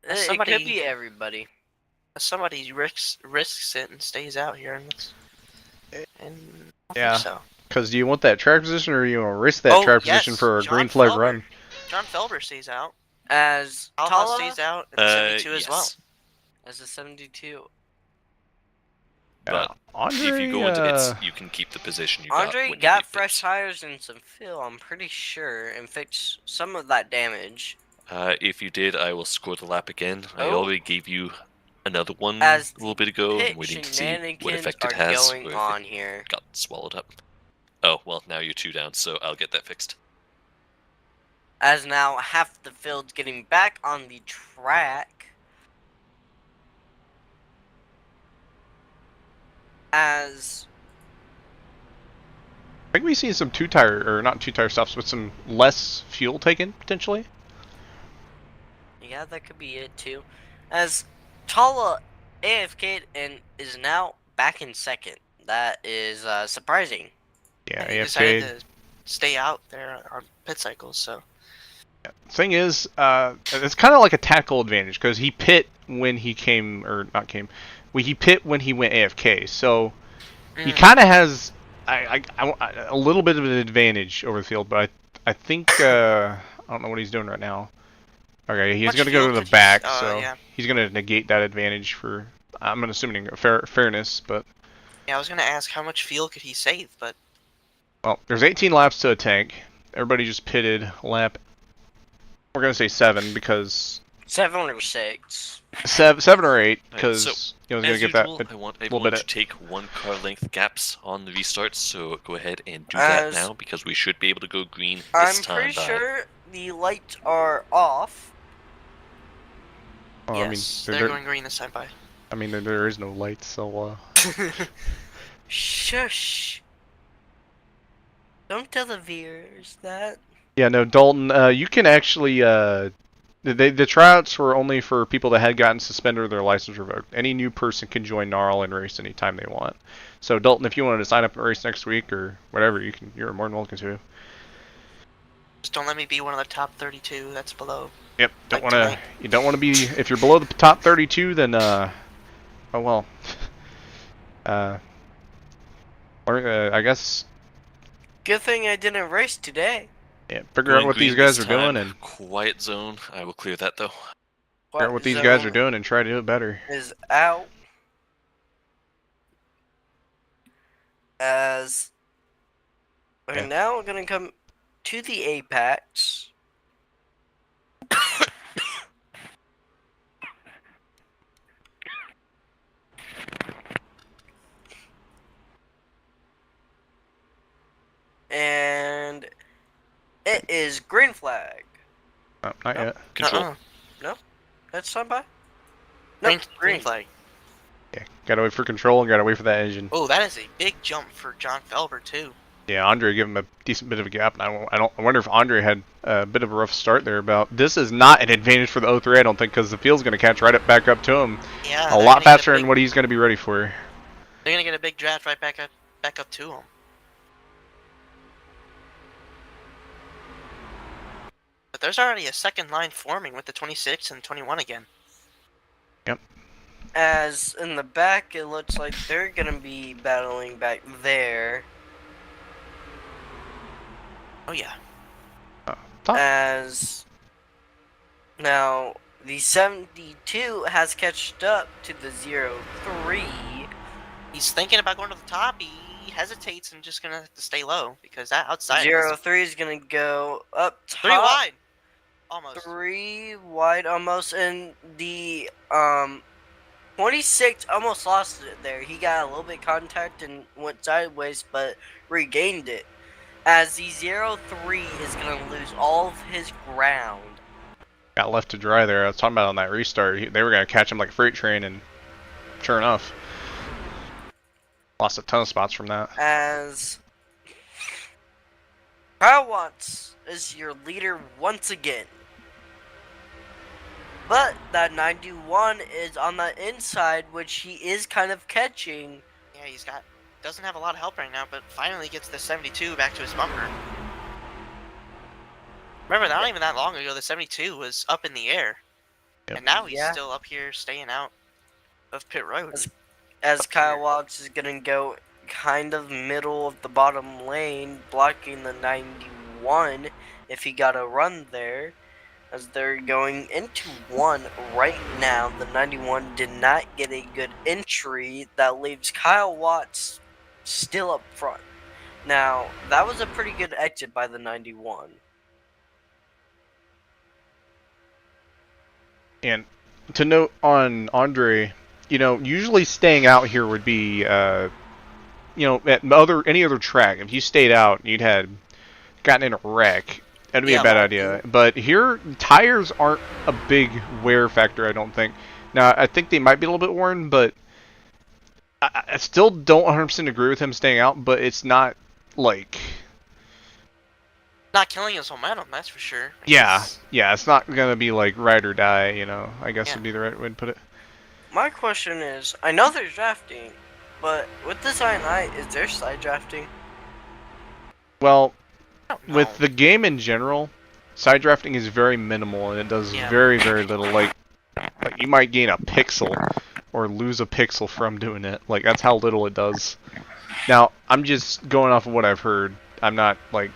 It could be everybody. Somebody risks it and stays out here, and I Yeah. think so. Because do you want that track position, or do you want to risk that track position for a green flag run? John Felber stays out. As Talha stays out, and 72 as well. As a 72. But Andre, if you go into it, you can keep the position you Andre got. got fresh tires and some fuel, I'm pretty sure, and fixed some of that damage. If you did, I will score the lap again. I Oh. already gave you another one As a little bit ago. Pit I'm waiting to see shenanigans what effect it are has. going or if on it here. got swallowed up. Oh, well, now you're 2 down, so I'll get that fixed. As now half the field's getting back on the track. As I think we've seen some not 2-tire stops, but some less fuel taken potentially. yeah, that could be it too. As Tala AFK'd and is now back in second. That is surprising. Yeah, he AFK. decided to stay out there on pit cycles, so. Yeah. Thing is, it's kind of like a tactical advantage because he pit when he came, or not came, he pit when he went AFK. So he kind of has a little bit of an advantage over the field, but I think I don't know what he's doing right now. Okay, he's going to go to the back, so yeah. he's going to negate that advantage for, I'm assuming, fairness, but... Yeah, I was going to ask how much fuel could he save, but... Well, there's 18 laps to a tank. Everybody just pitted lap... We're going to say 7, because... 7 or 6. 7 or 8, because so, I was going to get that I want everyone to take 1 car length gaps on the restarts, so go ahead and do that now, because we should be able to go green this time. I'm pretty sure the lights are off. Oh, yes, I mean, they're going green this time by. I mean, there is no light, so... Shush. Don't tell the viewers that. Yeah, no, Dalton, you can actually... The tryouts were only for people that had gotten suspended or their license revoked. Any new person can join NARL and race anytime they want. So, Dalton, if you wanted to sign up and race next week or whatever, you're more than welcome to. Just don't let me be one of the top 32 that's below. Yep, you don't want to be, if you're below the top 32, then, oh well. I guess. Good thing I didn't race today. Yeah, figure out what these guys are doing and... Quiet zone, I will clear that though. Figure out what these guys are doing and try to do it better. Is out. As we're now gonna come to the apex. And it is green flag. Oh, not yet. Control. No, that's not by. No, Green flag. Yeah, gotta wait for control and gotta wait for that engine. Oh, that is a big jump for John Felber too. Yeah, Andre gave him a decent bit of a gap, and I wonder if Andre had a bit of a rough start there. This is not an advantage for the 03, I don't think, because the field's going to catch back up to him. Yeah, a lot faster than what he's going to be ready for. They're going to get a big draft right back up to him. But there's already a second line forming with the 26 and 21 again. Yep. As in the back, it looks like they're going to be battling back there. Oh yeah. As now the 72 has catched up to the 03. He's thinking about going to the top. He hesitates and just gonna have to stay low because that outside 03 is gonna go up top. 3 wide. Almost. 3 wide almost, and the 26 almost lost it there. He got a little bit contact and went sideways, but regained it. As the 03 is going to lose all of his ground. Got left to dry there. I was talking about on that restart. They were going to catch him like a freight train, and sure enough, lost a ton of spots from that. As Kyle Watts is your leader once again. But that 91 is on the inside, which he is kind of catching. Yeah, doesn't have a lot of help right now, but finally gets the 72 back to his bumper. Remember, not even that long ago, the 72 was up in the air. Yep. And now he's still up here staying out of pit road. As Kyle Watts is going to go kind of middle of the bottom lane, blocking the 91 if he got a run there. As they're going into 1 right now, the 91 did not get a good entry. That leaves Kyle Watts still up front. Now, that was a pretty good exit by the 91. And to note on Andre, usually staying out here would be, at any other track, if you stayed out and you'd had gotten in a wreck, that'd be a bad idea. But here, tires aren't a big wear factor, I don't think. Now, I think they might be a little bit worn, but I still don't 100% agree with him staying out, but it's not like... Not killing his momentum, that's for sure. Yeah, it's not gonna be like ride or die, you know. I guess would be the right way to put it. My question is, I know there's drafting, but with this I9, is there side drafting? Well, with the game in general, side drafting is very minimal and it does very, very little. Like you might gain a pixel or lose a pixel from doing it. Like that's how little it does. Now, I'm just going off of what I've heard. I'm not like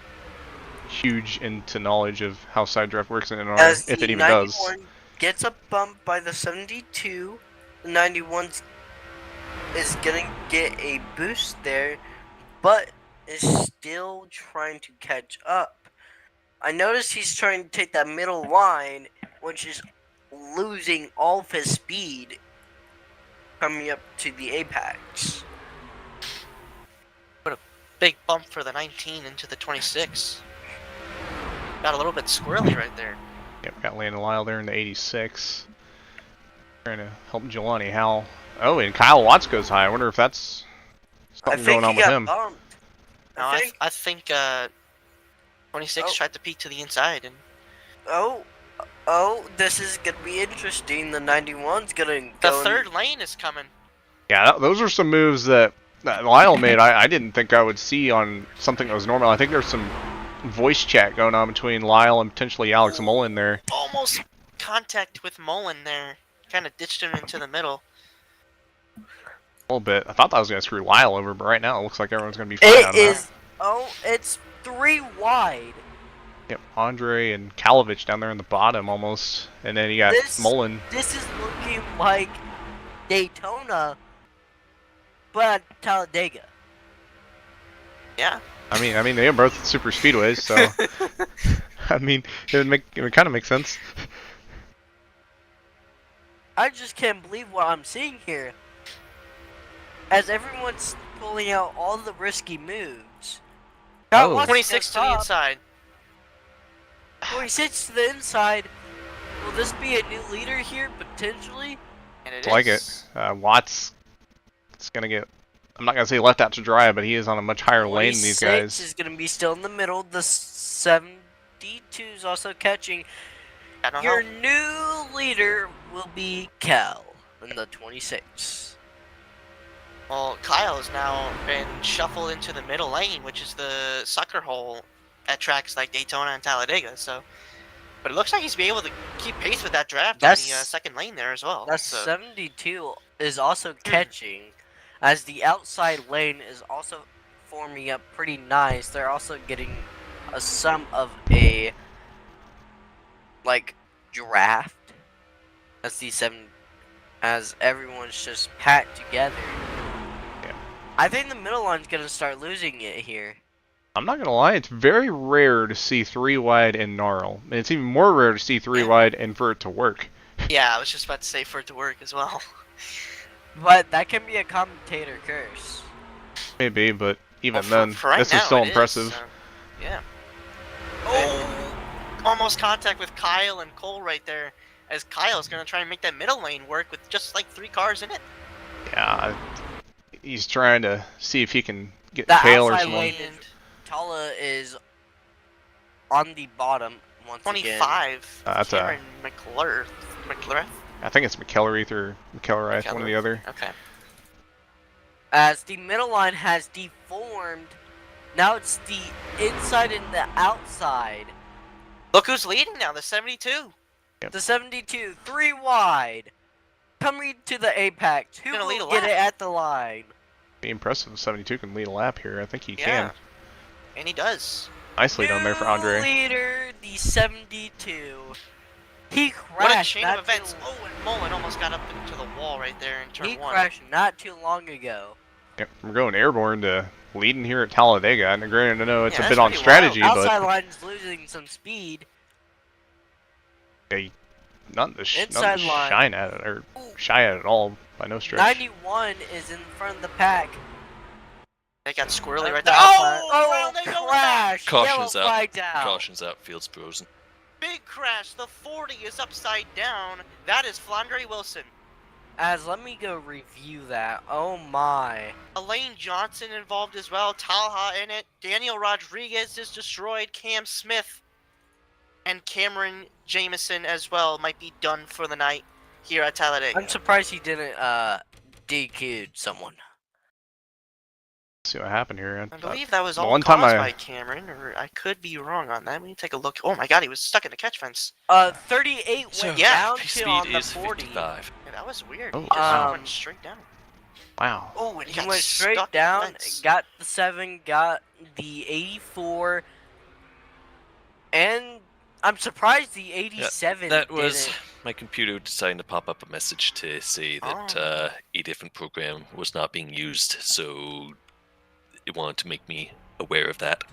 huge into knowledge of how side draft works in NARL, As if the it even does. 91 gets a bump by the 72, the 91 is gonna get a boost there, but is still trying to catch up. I noticed he's trying to take that middle line, which is losing all of his speed coming up to the apex. What a big bump for the 19 into the 26. Got a little bit squirrely right there. Yep, got Landon Lyle there in the 86. Trying to help Jelani Howell. Oh, and Kyle Watts goes high. I wonder if that's something going on with him. No, I think 26 tried to peek to the inside and. Oh, this is gonna be interesting. The 91's gonna The go. third lane is coming. Yeah, those are some moves that Lyle made. I didn't think I would see on something that was normal. I think there's some voice chat going on between Lyle and potentially Alex Mullen there. Almost contact with Mullen there. Kind of ditched him into the middle. A little bit. I thought that was going to screw Lyle over, but right now it looks like everyone's going to be fine on that. It's 3 wide. Yep, Andre and Kalovich down there in the bottom almost. And then you got Mullen. This is looking like Daytona, but Talladega. Yeah. I mean, they are both super speedways, so I mean, it would kind of make sense. I just can't believe what I'm seeing here. As everyone's pulling out all the risky moves. 26 to the inside. 26 to the inside. Will this be a new leader here potentially? And it like it. Watts is gonna get. I'm not gonna say left out to dry, but he is on a much higher lane than these guys. Is gonna be still in the middle. The 72 is also catching. Your new leader will be Cal in the 26. Well, Kyle has now been shuffled into the middle lane, which is the sucker hole at tracks like Daytona and Talladega. So, but it looks like he's be able to keep pace with that draft on the second lane there as well. That 72 is also catching. As the outside lane is also forming up pretty nice. They're also getting a sum of a draft. That's the 7 as everyone's just packed together. Yeah. I think the middle line's gonna start losing it here. I'm not gonna lie, it's very rare to see 3 wide in NARL. And it's even more rare to see 3 wide and for it to work. Yeah, I was just about to say for it to work as well. But that can be a commentator curse. Maybe, but even then, this is still impressive. Yeah. Oh! Almost contact with Kyle and Cole right there. As Kyle's going to try and make that middle lane work with just like 3 cars in it. Yeah, he's trying to see if he can get the tail or outside something. Lane Tala is on the bottom once 25. Again. That's Cameron McLaren. I think it's McElrath or McElrath, one or the other. Okay. As the middle line has deformed, now it's the inside and the outside. Look who's leading now, the 72. Yep. The 72, 3 wide. Coming to the apex. Who will get it at the line? Be impressive if 72 can lead a lap here. I think he can. And he does. Nicely done there for Andre. Leader, the 72. He crashed. What a chain of events. Oh, and Mullen almost got up into the wall right there in turn 1. He crashed not too long ago. Yep, we're going airborne to leading here at Talladega. And granted, I know it's a bit on strategy, but outside line's losing some speed. Yeah, not the shine at it or shy at it all by no stretch. 91 is in front of the pack. They got squirrely right there. Oh, crash! Caution's out. Caution's out. Field's frozen. Big crash. The 40 is upside down. That is Flandre Wilson. As let me go review that. Oh my. Elaine Johnson involved as well. Talha in it. Daniel Rodriguez is destroyed. Cam Smith and Cameron Jamison as well might be done for the night here at Talladega. I'm surprised he didn't DQ'd someone. Let's see what happened here. I believe that was all one caused time by Cameron, or I could be wrong on that. Let me take a look. Oh my god, he was stuck in the catch fence. 38 So, went yeah, down pace to speed on the is 40. 55. Yeah, that was weird. Oh, He just wow. went straight down. Wow. Oh, and He got went straight stuck in the down, fence. got the 7, got the 84, and I'm surprised the 87 That was didn't. my computer deciding to pop up a message to say that a different program was not being used, so it wanted to make me aware of that.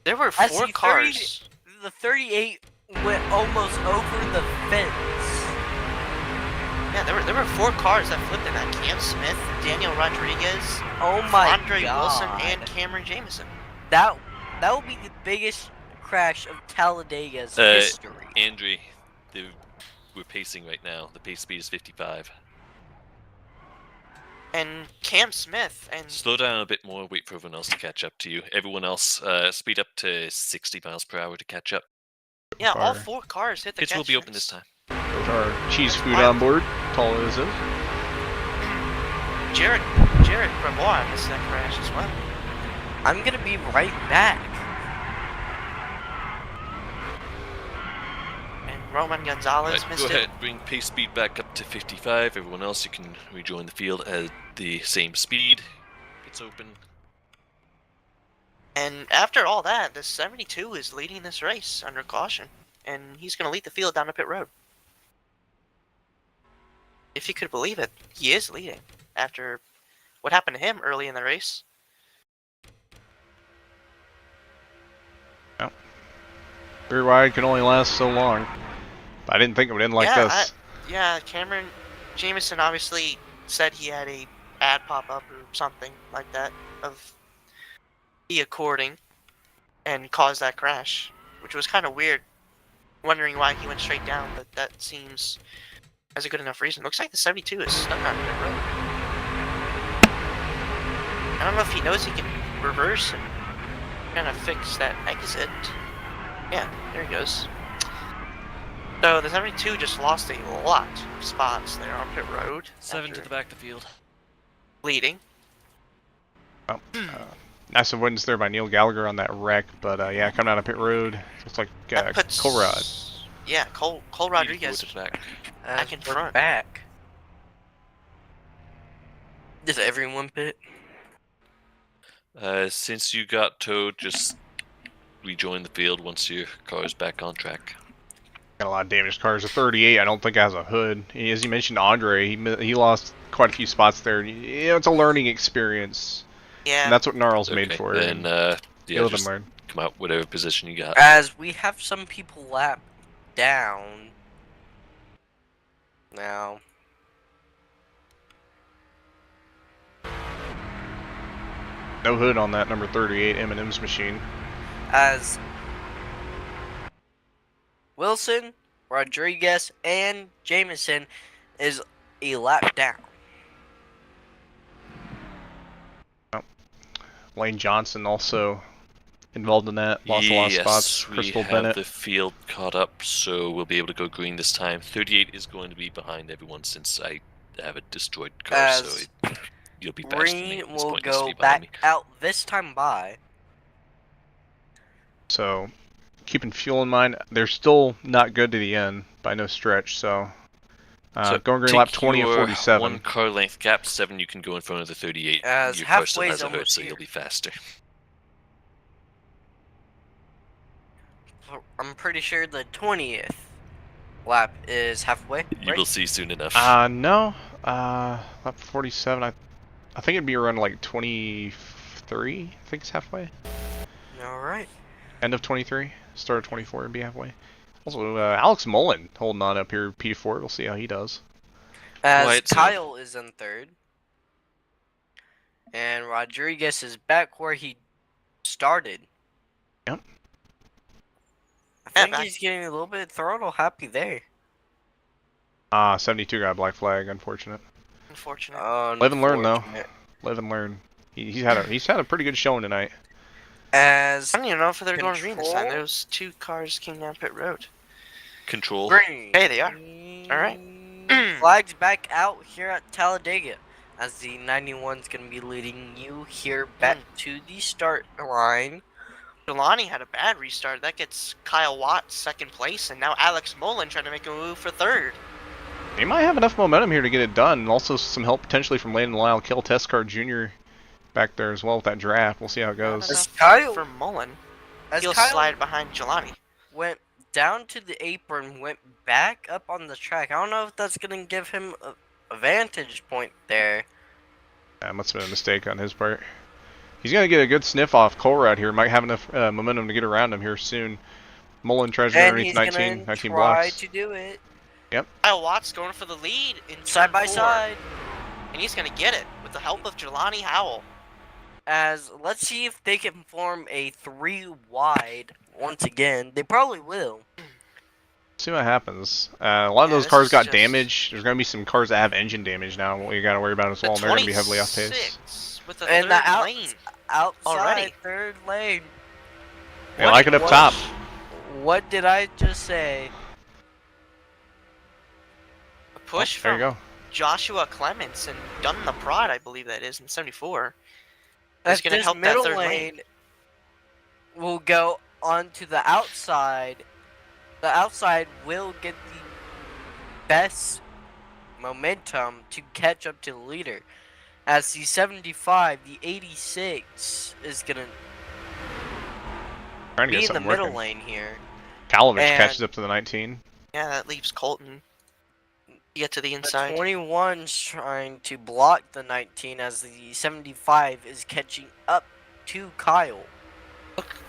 There were I 4 see cars. The 38 went almost over the fence. Yeah, there were 4 cars that flipped in that. Cam Smith, Daniel Rodriguez, Oh my Andre god. Wilson, and Cameron Jamison. That will be the biggest crash of Talladega's history. Andre, we're pacing right now. The pace speed is 55. And Cam Smith and Slow down a bit more, wait for everyone else to catch up to you. Everyone else, speed up to 60 miles per hour to catch up. yeah, all Fire. 4 cars hit the Pits catch will be open fence. this time. There's our cheese That's food wild. on board. Tall as it is. Jared Gravois missed that crash as well. I'm gonna be right back. And Roman Gonzalez Right, missed go it. ahead, bring pace speed back up to 55. Everyone else, you can rejoin the field at the same speed. It's open. And after all that, the 72 is leading this race under caution. And he's going to lead the field down to pit road. If you could believe it, he is leading after what happened to him early in the race. Rear wide can only last so long. I didn't think it would end like this. Cameron Jamison obviously said he had a ad pop up or something like that of the according and caused that crash, which was kind of weird. Wondering why he went straight down, but that seems as a good enough reason. Looks like the 72 is stuck on pit road. I don't know if he knows he can reverse and kind of fix that exit. Yeah, there he goes. So the 72 just lost a lot of spots there on pit road. 7 to after the back of the field. leading. Nice avoidance there by Neil Gallagher on that wreck, but yeah, coming out of pit road, looks like That puts- Colrad. Yeah, Cole Rodriguez To the back. back in We're front. back. Does everyone pit? Since you got towed, just rejoin the field once your car is back on track. Got a lot of damaged cars. A 38, I don't think has a hood. As you mentioned, Andre, he lost quite a few spots there. You know, it's a learning experience, Yeah, and that's what NARL's made Okay, for. then, and yeah, let them just learn. come out whatever position you got. As we have some people lapped down. Now. No hood on that number 38 M&M's machine. As Wilson, Rodriguez, and Jamison is a lap down. Lane Johnson also involved in that. Lost a lot of spots. Crystal we have Bennett. the field caught up, so we'll be able to go green this time. 38 is going to be behind everyone since I have a destroyed car, so you'll be faster than me. Green It's will pointless to go be behind back me. out this time by. So, keeping fuel in mind, they're still not good to the end by no stretch. So, So going green take lap 20 of your 47. 1 car length gap, 7 you can go in front of the 38. As Your car still halfway's has a hood, almost so here. you'll be faster. I'm pretty sure the 20th lap is halfway. You right? will see soon enough. No. Lap 47. I think it'd be around like 23. I think it's halfway. All right. End of 23. Start of 24 would be halfway. Also, Alex Mullen holding on up here, P4. We'll see how he does. As Right, so- Kyle is in third. And Rodriguez is back where he started. Yep. I Yeah, think he's getting a little bit throttle happy there. Ah, 72 got a black flag. Unfortunate. Unfortunate. Live and learn, though. Live and learn. He's had a pretty good showing tonight. As I don't even know if they're going green this time. control- Those 2 cars came down pit road. Control. green. Hey, they are. Alright. Flags back out here at Talladega, as the 91's going to be leading you here back to the start line. Jelani had a bad restart. That gets Kyle Watts 2nd place, and now Alex Mullen trying to make a move for 3rd. He might have enough momentum here to get it done, and also some help potentially from Landon Lyle, Kel Teskar Jr. back there as well with that draft. We'll see how it goes. As Kyle- For Mullen, As he'll Kyle slide behind Jelani. went down to the apron, went back up on the track. I don't know if that's going to give him a vantage point there. That must have been a mistake on his part. He's going to get a good sniff off Colrad here. Might have enough momentum to get around him here soon. Mullen tries to get And underneath he's 19 going to try blocks. to do it. Kyle Watts going for the lead in Side by turn 4, side. and he's going to get it with the help of Jelani Howell. As let's see if they can form a 3 wide once again. They probably will. See what happens. A lot of Yeah, those this cars is got just- damaged. There's going to be some cars that have engine damage now. What you got to worry about as well. And they're going to be heavily off pace. 26 with the And 3rd the lane. Outside Already. 3rd lane. They like it up What- top. What did I just say? A push Oh, there from you go. Joshua Clements and Dunn the Prod, I believe that is, in 74. As Is going to this help that middle 3rd lane lane. will go onto the outside. The outside will get the best momentum to catch up to the leader. As the 75, the 86 is going to Trying to be get in the something middle working. lane here. Kalovich And- catches up to the 19. Yeah, that leaves Colton. You get to the The inside. 21's trying to block the 19 as the 75 is catching up to Kyle.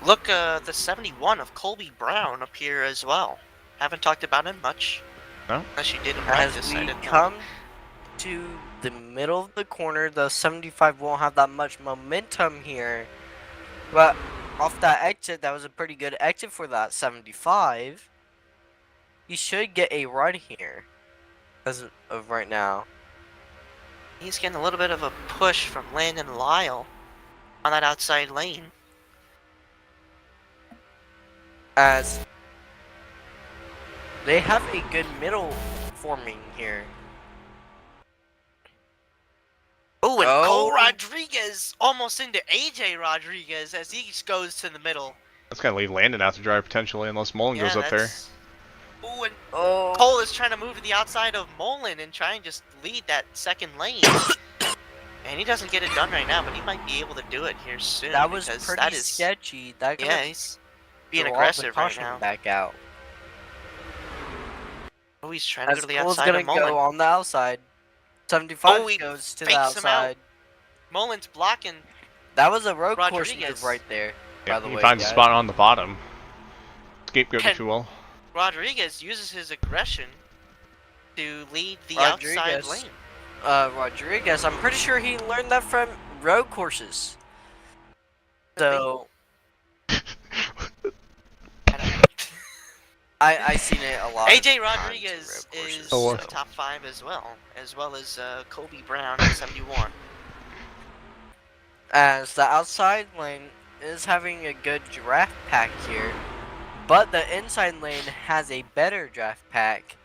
Look, the 71 of Colby Brown up here as well. Haven't talked about him much. No? Unless you did in As practice. I we didn't know. come to the middle of the corner, the 75 won't have that much momentum here. But off that exit, that was a pretty good exit for that 75. He should get a run here as of right now. He's getting a little bit of a push from Landon Lyle on that outside lane. As they have a good middle forming here. Oh, and Oh. Cole Rodriguez almost into AJ Rodriguez as he goes to the middle. That's going to leave Landon out to dry potentially unless Mullen goes up there. that's- Ooh, and Oh, Cole is trying to move to the outside of Mullen and try and just lead that 2nd lane. And he doesn't get it done right now, but he might be able to do it here soon. that was because pretty that is, sketchy. That could Yeah, have he's being threw all the aggressive right caution now. back out. Oh, he's trying to go As to the Cole's outside gonna of Mullen. go on the outside. 75 Oh, he goes to the fakes him out. outside. Mullen's blocking. That was a road course Rodriguez. move right there. Yeah, by the he way, finds a guys. spot on the bottom. Scapegoat, if Can- you will. Rodriguez uses his aggression to lead the outside Rodriguez. lane. Rodriguez, I'm pretty sure he learned that from road courses. So I seen it a lot. AJ of times in Rodriguez road courses, is Oh, a top 5 as well as Kobe Brown at 71. As the outside lane is having a good draft pack here, but the inside lane has a better draft pack.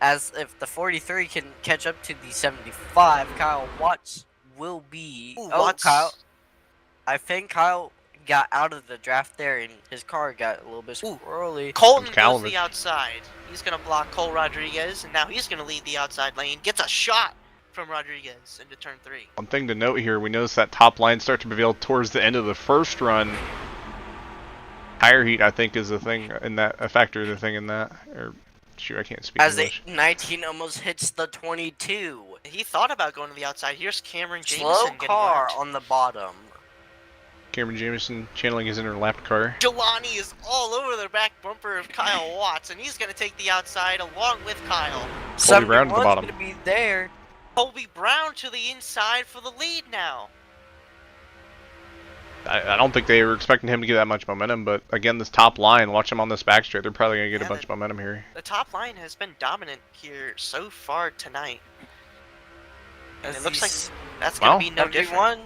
As if the 43 can catch up to the 75, Kyle Watts will be. Ooh, oh, Watts. Kyle! I think Kyle got out of the draft there, and his car got a little bit Ooh. squirrely. Colton Comes goes to the outside. He's going to block Cole Rodriguez, and now he's going to lead the outside lane. Gets a shot from Rodriguez into turn 3. One thing to note here, we noticed that top line start to prevail towards the end of the first run. Tire heat, I think, is a thing in that, a factor of the thing in that. Or, shoot, I can't speak As the English. 19 almost hits the 22. He thought about going to the outside. Here's Cameron Jamison Slow getting car wrecked. on the bottom. Cameron Jamison channeling his inner lapped car. Jelani is all over the back bumper of Kyle Watts, and he's going to take the outside along with Kyle. Colby Brown at the 71's bottom. gonna be there. Colby Brown to the inside for the lead now. I don't think they were expecting him to get that much momentum, but again, this top line, watch him on this back straight. They're probably going to get a bunch of momentum here. The top line has been dominant here so far tonight. And it looks like that's going to be no different. One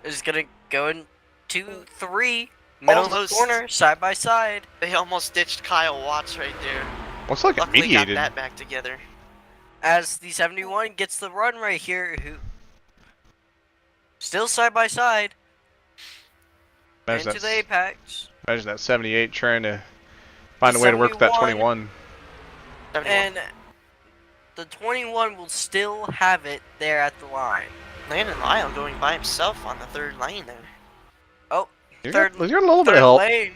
is going to go in 2, 3, middle of the corner, side by side. They almost ditched Kyle Watts right there. Looks like Luckily it mediated. got that back together. As the 71 gets the run right here, who still side by side. Into the apex. Imagine that 78 trying to find a way to work with that 21. And the 21 will still have it there at the line. Landon Lyle going by himself on the third lane there. Oh, You're getting a little bit of help. Lane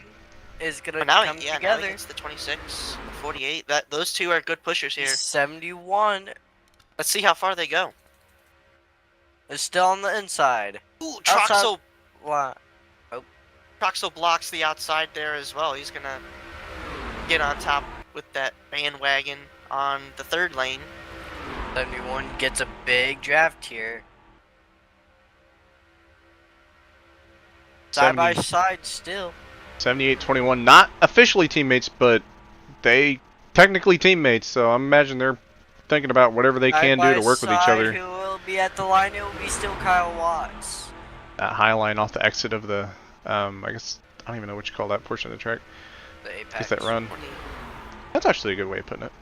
is going to come together. Now he gets the 26, the 48. Those two are good pushers here. 71. Let's see how far they go. Is still on the inside. Ooh, Troxel. Oh. Troxel blocks the outside there as well. He's gonna get on top with that bandwagon on the third lane. 71 gets a big draft here. Side by side still. 78-21, not officially teammates, but they technically teammates. So I imagine they're thinking about whatever they can do to work with each other. Who will be at the line? It will be still Kyle Watts. That high line off the exit of the, I guess, I don't even know what you call that portion of the track. The apex. Just that run. That's actually a good way of putting it.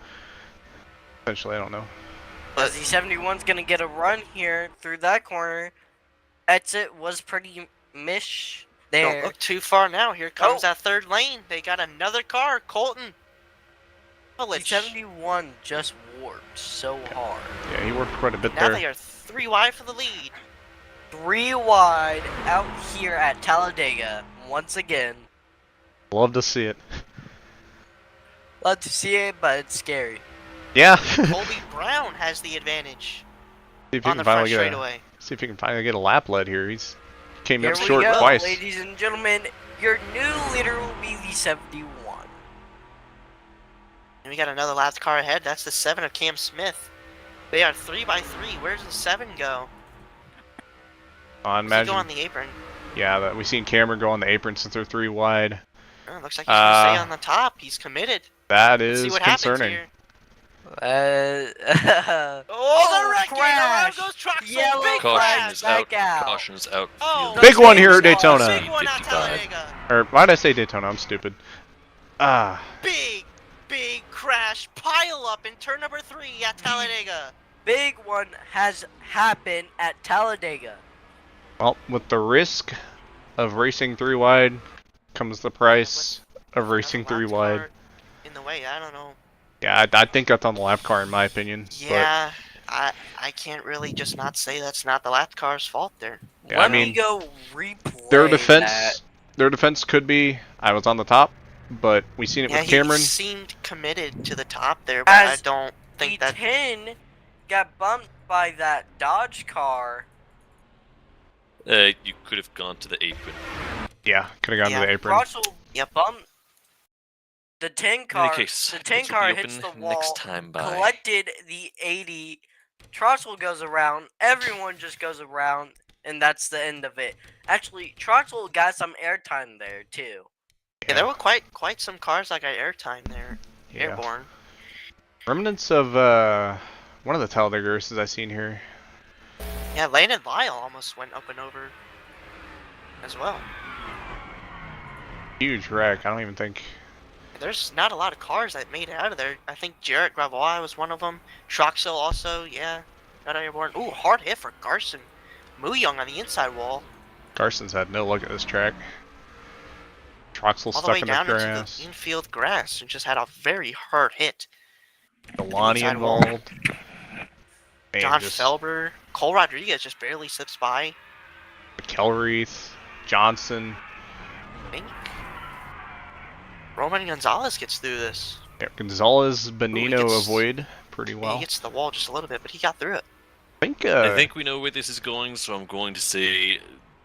Essentially, I don't know. But the 71's going to get a run here through that corner. Exit was pretty mish there. Don't look too far now. Here comes that third lane. They got another car. Colton. The 71 just warped so hard. Yeah, he worked quite a bit now there. Now they are 3 wide for the lead. 3 wide out here at Talladega once again. Love to see it. Love to see it, but it's scary. Yeah. Colby Brown has the advantage. See if on the front straightaway. See if he can finally get a lap lead here. He's came up here short we go, twice. Ladies and gentlemen, your new leader will be the 71. And we got another last car ahead. That's the 7 of Cam Smith. They are 3 by 3. Where's the 7 go? I imagine. Does he go on the apron? Yeah, we've seen Cameron go on the apron since they're 3 wide. Oh, looks like he's going to stay on the top. He's committed. That is see what concerning. Here. Oh, the crash! Around goes Troxel. Yellow big Caution's crash. out. Caution's out. Oh, big one here at Daytona. Big one at Talladega. Or why did I say Daytona? I'm stupid. Big crash. Pile up in turn number 3 at Talladega. Big one has happened at Talladega. Well, with the risk of racing 3 wide comes the price of racing 3 wide. In the way, I don't know. Yeah, I think that's on the lap car in my opinion. Yeah, but I can't really just not say that's not the lap car's fault there. Yeah, Let me go replay their defense could be I was on the top, but we seen it with Cameron. He seemed committed to the top there, but I don't think that 10 got bumped by that Dodge car. You could have gone to the apron. Yeah, could have gone to the apron. Russell bumped the 10 car. Case, the 10 car hits the wall. Next time by. Collected the 80. Troxel goes around. Everyone just goes around, and that's the end of it. Actually, Troxel got some airtime there too. Yeah, there were quite some cars that got airtime there. Yeah. Airborne. Remnants of one of the Talladega races I've seen here. Yeah, Landon Lyle almost went up and over as well. Huge wreck. I don't even think. There's not a lot of cars that made it out of there. I think Jarrett Gravois was one of them. Troxel also, yeah, got airborne. Ooh, hard hit for Garson. Moo Young on the inside wall. Garson's had no luck at this track. Troxel all stuck the in way down the into grass. the infield grass and just had a very hard hit. Delani involved. Man, John Felber. Cole Rodriguez just barely slips by. McElreath. Johnson. I think Roman Gonzalez gets through this. Yeah, Gonzalez, Benino avoid pretty well. He gets to the wall just a little bit, but he got through it. I think we know where this is going, so I'm going to say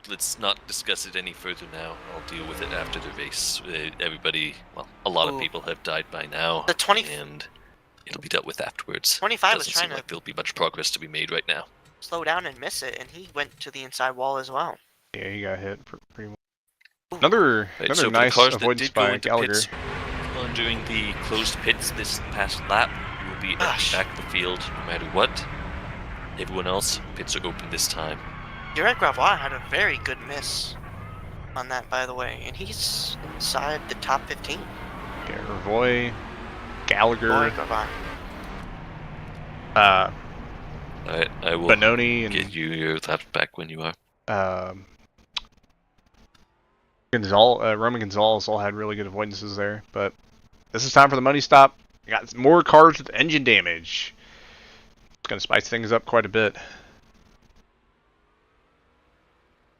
let's not discuss it any further now. I'll deal with it after the race. Everybody, well, a lot of people have died by now. The 20 and it'll be dealt with afterwards. 25 was Doesn't trying seem to like there'll be much progress to be made right now. slow down and miss it, and he went to the inside wall as well. Yeah, he got hit pretty much. Ooh. Another So nice for the cars that avoidance did go by into Gallagher. pits during the closed pits this past lap, you will be at the back of the field no matter what. Everyone else, pits are open this time. Jared Gravois had a very good miss on that, by the way, and he's inside the top 15. Yeah, Ravoy, Gallagher, Boy, Gravois. Alright, I will Benoni, and get you your laps back when you are. Roman Gonzalez all had really good avoidances there, but this is time for the money stop. We got more cars with engine damage. It's going to spice things up quite a bit.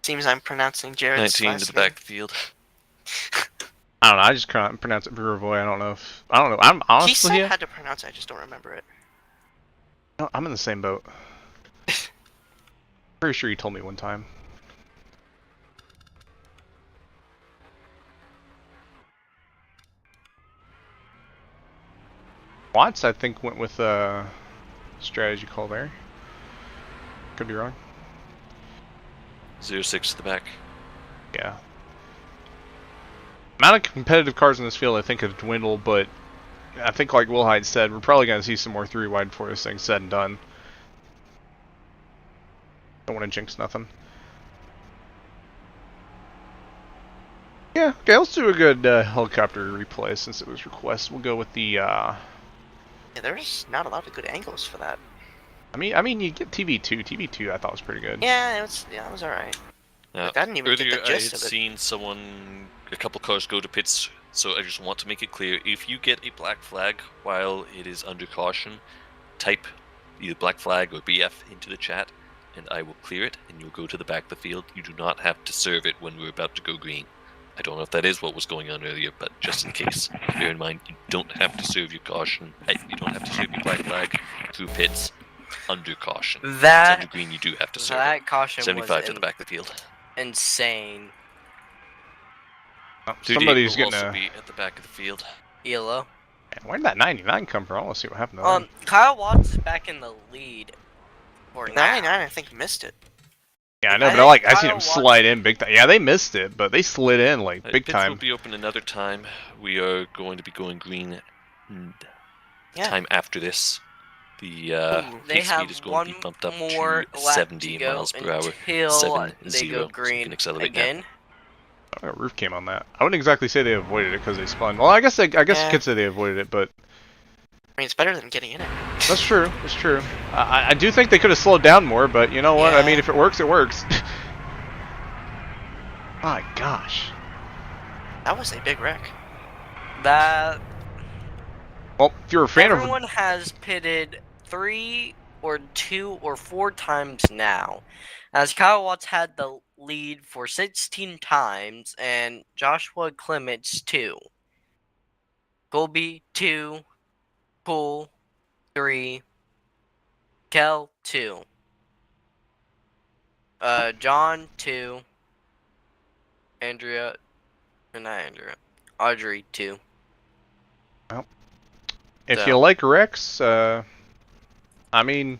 Seems I'm pronouncing Jared's 19 to last the back name. of the field. I don't know, I just can't pronounce it for Ravoy. I don't know. I'm honestly... He said how to pronounce it, I just don't remember it. No, I'm in the same boat. Pretty sure you told me one time. Watts, I think, went with a strategy call there. Could be wrong. 06 to the back. Yeah. Amount of competitive cars in this field, I think, have dwindled, but I think, like Wilhite said, we're probably going to see some more 3-wide before this thing's said and done. Don't want to jinx nothing. Yeah, okay, let's do a good helicopter replay since it was requested. We'll go with the, Yeah, there's not a lot of good angles for that. I mean, you get TV2. TV2 I thought was pretty good. Yeah, it was alright. Now, Like, I didn't even earlier get the I gist had of it. seen a couple cars go to pits, so I just want to make it clear, if you get a black flag while it is under caution, type either black flag or BF into the chat, and I will clear it, and you'll go to the back of the field. You do not have to serve it when we're about to go green. I don't know if that is what was going on earlier, but just in case, bear in mind, you don't have to serve your caution. You don't have to serve your black flag through pits under caution. That under green, you do have to serve that it. caution 75 was to the back of the field. insane. Oh, 38 somebody's will getting also a... be at the back of the field. ELO. Man, where did that 99 come from? I want to see what happened to that. Kyle Watts is back in the lead. For 99, now. I think, missed it. Yeah, I know, I but I think seen him Kyle slide in big time. Yeah, they missed it, but they slid in like big Pits time. will be open another time. We are going to be going green Yeah. time after this. The They pace have speed is going to be bumped up more to lap 70 to go miles per hour. until 70, they go so you green can accelerate again. now. Oh, roof came on that. I wouldn't exactly say they avoided it because they spun. Well, I guess you could say they avoided it, but I mean, it's better than getting in it. that's true. That's true. I do think they could have slowed down more, but you know what? I Yeah. mean, if it works, it works. My gosh. That was a big wreck. That Well, if you're a fan everyone has pitted 3 or 2 or 4 times now, as Kyle Watts had the lead for 16 times and Joshua Clements 2. Colby 2, Poole 3, Kel 2, John 2, Audrey 2. if So- you like Rex, I mean,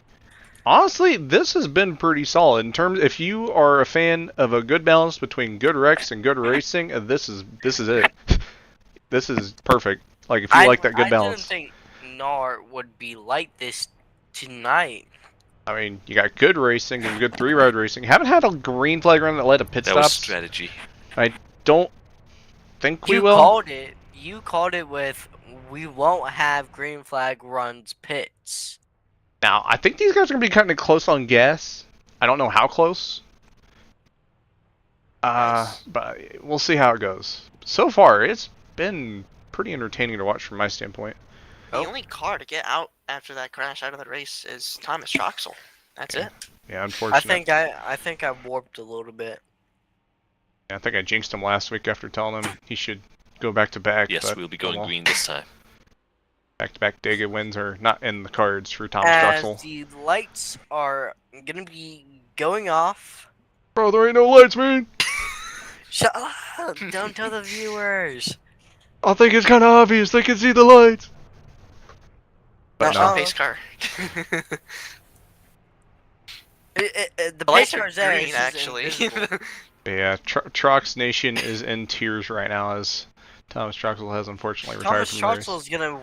honestly, this has been pretty solid in terms. If you are a fan of a good balance between good Rex and good racing, this is it. This is perfect. Like if you like that good balance. I didn't think NARL would be like this tonight. I mean, you got good racing and good 3-ride racing. You haven't had a green flag run that led to pit That was stops. strategy. I don't think we You will. called it. You called it with we won't have green flag runs pits. Now, I think these guys are going to be kind of close on gas. I don't know how close. Nice. But we'll see how it goes. So far, it's been pretty entertaining to watch from my standpoint. The only car to get out after that crash out of the race is Thomas Troxel. That's it. Yeah, unfortunately. I think I warped a little bit. I think I jinxed him last week after telling him he should go back to back. Yes, but we'll be going well, green this time. Back-to-back Dega wins are not in the cards for Thomas As Drexel. the lights are gonna be going off. Bro, there ain't no lights, man. Shut up! Don't tell the viewers. I think it's kind of obvious. They can see the lights. But Not no. pace car. The The lights pace are car's there. green, it's just actually. invisible. But yeah, Trox Nation is in tears right now as Thomas Troxel has unfortunately retired from the race. Thomas Troxel is gonna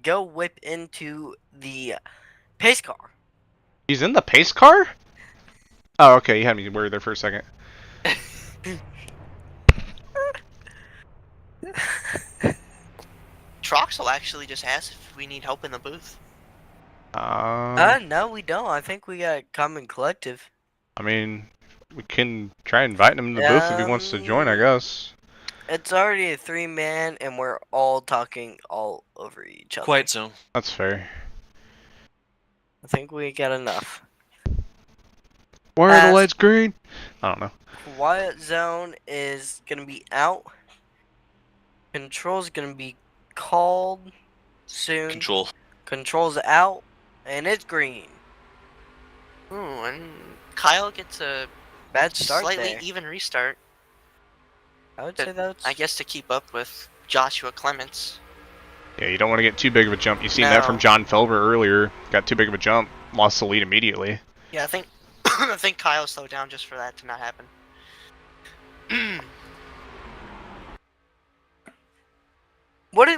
go whip into the pace car. He's in the pace car? Oh, okay, you had me worried there for a second. Troxel actually just asked if we need help in the booth. No, we don't. I think we got common collective. I mean, we can try inviting him to the booth if he wants to join, I guess. It's already a 3-man, and we're all talking all over each other. Quite so. That's fair. I think we got enough. Why are the lights green? I don't know. Quiet zone is gonna be out. Control's gonna be called soon. Control's out, and it's green. Ooh, and Kyle gets a bad start slightly there. even restart. I would say that's... I guess to keep up with Joshua Clements. Yeah, you don't want to get too big of a jump. You seen that from John Felber earlier. Got too big of a jump, lost the lead immediately. Yeah, I think I think Kyle slowed down just for that to not happen. What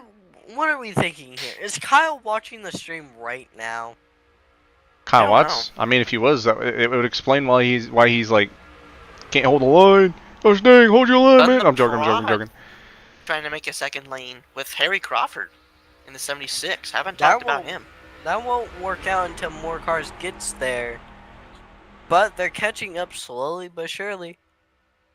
are we thinking here? Is Kyle watching the stream right now? Kyle Watts? I mean, if he was, it would explain why he's like can't hold the line. Oh dang, hold your line, man! I'm joking. Trying to make a second lane with Harry Crawford in the 76. Haven't talked about him. That won't work out until more cars gets there. But they're catching up slowly but surely.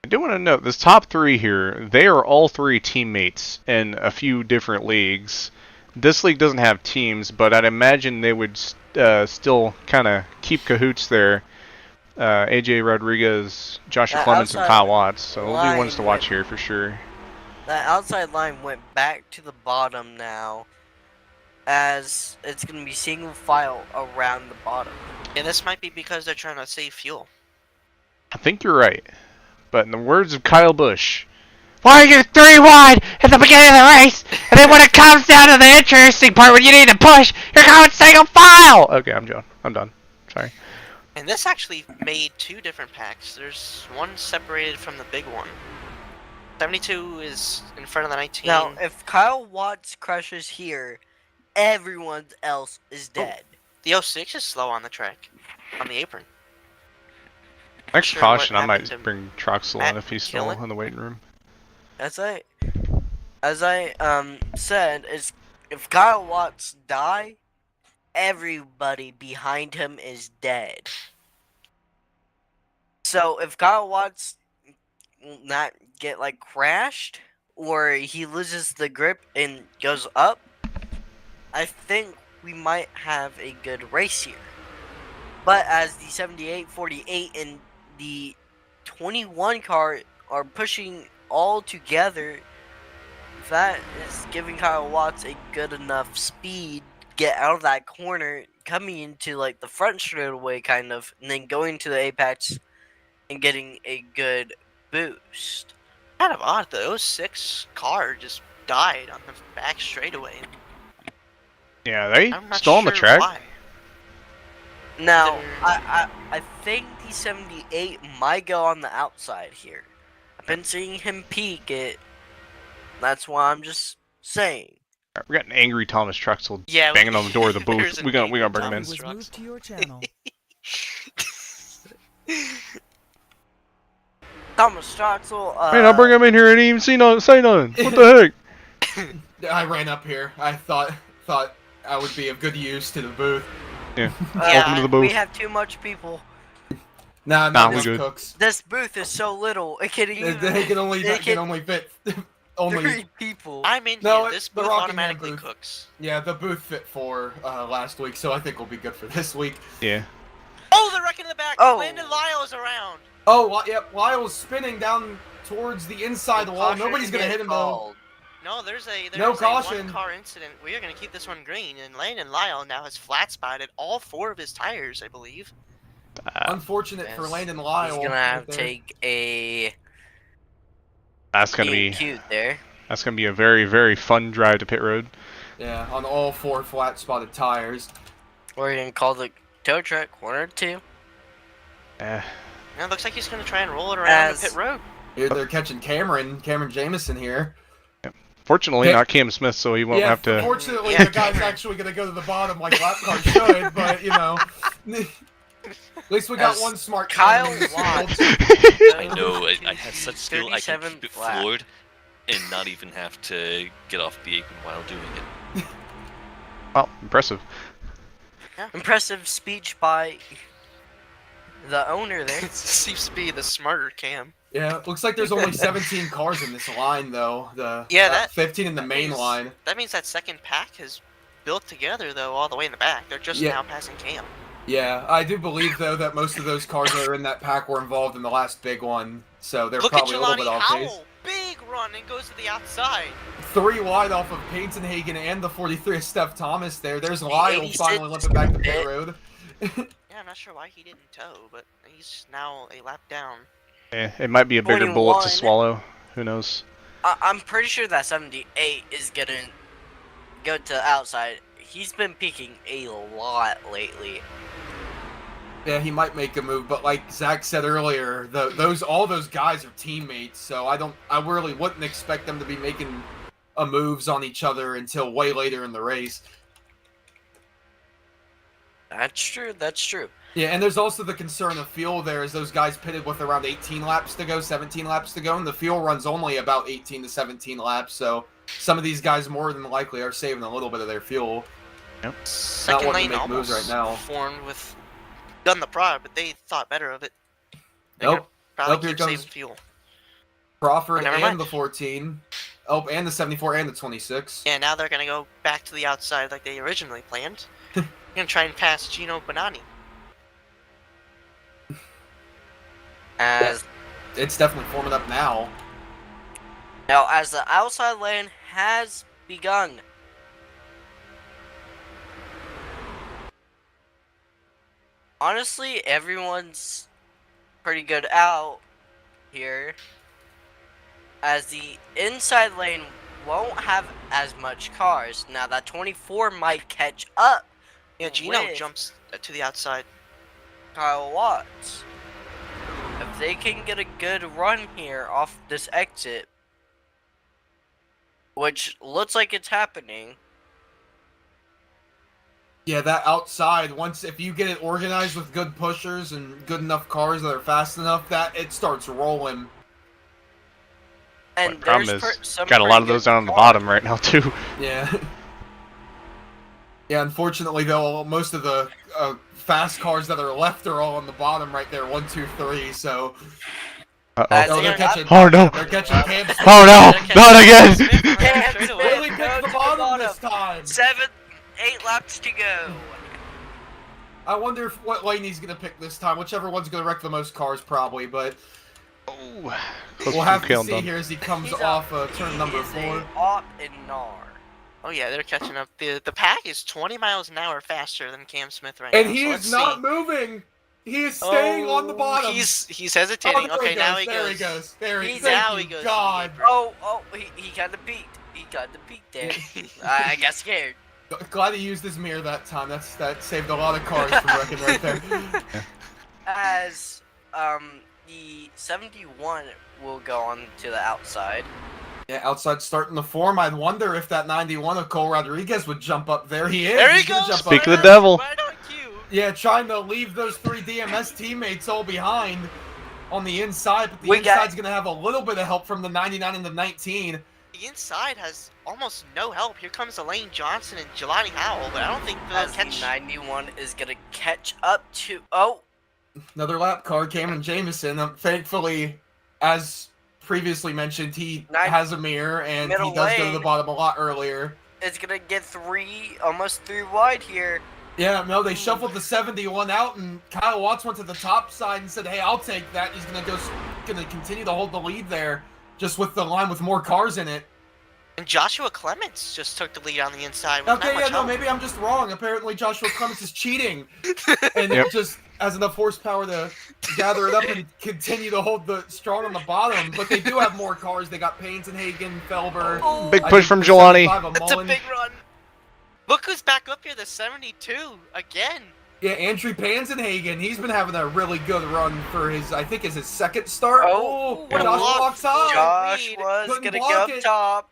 I do want to note, this top three here, they are all three teammates in a few different leagues. This league doesn't have teams, but I'd imagine they would still kind of keep cahoots there. AJ Rodriguez, Joshua Clements, and Kyle Watts. So it'll be ones to watch here for sure. That outside line went back to the bottom now, as it's going to be single file around the bottom. Yeah, this might be because they're trying to save fuel. I think you're right. But in the words of Kyle Busch, why are you 3 wide at the beginning of the race, and then when it comes down to the interesting part when you need to push, you're going single file! Okay, I'm done. Sorry. And this actually made 2 different packs. There's one separated from the big one. 72 is in front of the 19. Now, if Kyle Watts crushes here, everyone else is dead. The 06 is slow on the track, on the apron. Next caution, I might bring Troxel in if he's still in the waiting room. As I said, is if Kyle Watts die, everybody behind him is dead. So if Kyle Watts will not get like crashed, or he loses the grip and goes up, I think we might have a good race here. But as the 78, 48, and the 21 car are pushing all together, that is giving Kyle Watts a good enough speed to get out of that corner, coming into like the front straightaway kind of, and then going to the apex and getting a good boost. Kind of odd, the 06 car just died on the back straightaway. Yeah, they still on the track? Why. Now, I think the 78 might go on the outside here. I've been seeing him peek it. That's why I'm just saying. Right, we got an angry Thomas Troxel banging on the door of the booth. We gonna bring him in. Was moved to your channel. Thomas Troxel. Man, I'll bring him in here and even say nothing. What the heck? I ran up here. I thought I would be of good use to the booth. Yeah. Welcome to the booth. We have too much people. Nah, we good. Cooks. This booth is so little. It can even. They can only fit only 3 people. I'm in here. This booth automatically cooks. Yeah, the booth fit 4 last week, so I think we'll be good for this week. Yeah. Oh, they're wrecking in the back. Oh. Landon Lyle is around. Oh, yep. Lyle's spinning down towards the inside of the wall. Nobody's gonna hit him though. No, there's a caution. one-car incident. We are going to keep this one green, and Landon Lyle now has flat-spotted all 4 of his tires, I believe. Unfortunate for Landon Lyle. He's going to have to take a... That's going to be cute there. That's going to be a very, very fun drive to pit road. Yeah, on all 4 flat-spotted tires. We're going to call the tow truck 1 or 2. It looks like he's going to try and roll it around the pit road. Here they're catching Cameron Jamison here. Fortunately, not Cam Smith, so he won't have to... Fortunately, the guy's actually going to go to the bottom like lap car should, but, you know... At least we got one smart Kyle Watts. I know, I had such skill, I can keep it floored and not even have to get off the apron while doing it. Well, impressive. Yeah. Impressive speech by the owner there. Seems to be the smarter Cam. Yeah, looks like there's only 17 cars in this line, though. That 15 in the main line. That means that second pack has built together, though, all the way in the back. They're just now passing Cam. Yeah, I do believe, though, that most of those cars that are in that pack were involved in the last big one, so they're probably a little bit off pace. Big run and goes to the outside. 3 wide off of Painton-Hagen and the 43 of Steph Thomas there. There's Lyle finally limping back to pit road. Yeah, I'm not sure why he didn't tow, but he's now a lap down. Yeah, it might be a bigger bullet to swallow. Who knows? I'm pretty sure that 78 is gonna go to the outside. He's been peaking a lot lately. Yeah, he might make a move, but like Zach said earlier, all those guys are teammates, so I really wouldn't expect them to be making moves on each other until way later in the race. That's true. That's true. Yeah, and there's also the concern of fuel there, as those guys pitted with around 18 laps to go, 17 laps to go, and the fuel runs only about 18 to 17 laps, so some of these guys more than likely are saving a little bit of their fuel. Yep. Second lane make moves right now. Formed with done the prod, but they thought better of it. Nope. Probably Here keep comes saving fuel. Crawford and the 14. Oh, and the 74 and the 26. Yeah, now they're gonna go back to the outside like they originally planned. They're gonna try and pass Gino Bonani. It's definitely forming up now. Now, as the outside lane has begun. Honestly, everyone's pretty good out here, as the inside lane won't have as much cars. Now, that 24 might catch up. Yeah, Gino jumps to the outside. Kyle Watts. If they can get a good run here off this exit, which looks like it's happening. Yeah, that outside, if you get it organized with good pushers and good enough cars that are fast enough, that it starts rolling. And the problem is, some got a lot of those down on the bottom right now, too. Yeah. Yeah, unfortunately, though, most of the fast cars that are left are all on the bottom right there, 1, 2, 3, so... Uh-oh. They're catching, oh, no! They're catching Cam Smith. Oh, no! Not again! Really picked the bottom this time! 8 laps to go. I wonder what lane he's going to pick this time. Whichever one's going to wreck the most cars, probably, but... Oh, we'll have to see here as he comes off turn number 4. Up in NARL. Oh yeah, they're catching up. The pack is 20 miles an hour faster than Cam Smith right now. And he is not moving! He is staying on the bottom! He's hesitating. Oh, okay, now he goes. goes. There he goes. There he goes. Now he goes. God. He got the beat. He got the beat there. I got scared. Glad he used his mirror that time. That saved a lot of cars from wrecking right there. As the 71 will go on to the outside. Yeah, outside starting to form. I'd wonder if that 91 of Cole Rodriguez would jump up. There he is. There he goes. Speak of the devil. Right on cue. Yeah, trying to leave those 3 DMS teammates all behind on the inside, but the inside's going to have a little bit of help from the 99 and the 19. The inside has almost no help. Here comes Elaine Johnson and Jelani Howell, but I don't think they'll catch... 91 is going to catch up to... Oh! Another lap car, Cameron Jamison. Thankfully, as previously mentioned, he has a mirror, and he does go to the bottom a lot earlier. It's going to get almost 3 wide here. Yeah, no, they shuffled the 71 out, and Kyle Watts went to the top side and said, hey, I'll take that. He's going to continue to hold the lead there, just with the line with more cars in it. And Joshua Clements just took the lead on the inside. Maybe I'm just wrong. Apparently Joshua Clements is cheating. And just has enough horsepower to gather it up and continue to hold the strong on the bottom. But they do have more cars. They got Painton-Hagen, Felber. Oh, big push from Jelani. That's a big run. Look who's back up here, the 72 again. Yeah, Andrew Panzenhagen, he's been having a really good run for his, I think it's his second start. Oh, what a Josh block walks for on. Josh Reed. was Couldn't gonna block go up it. top.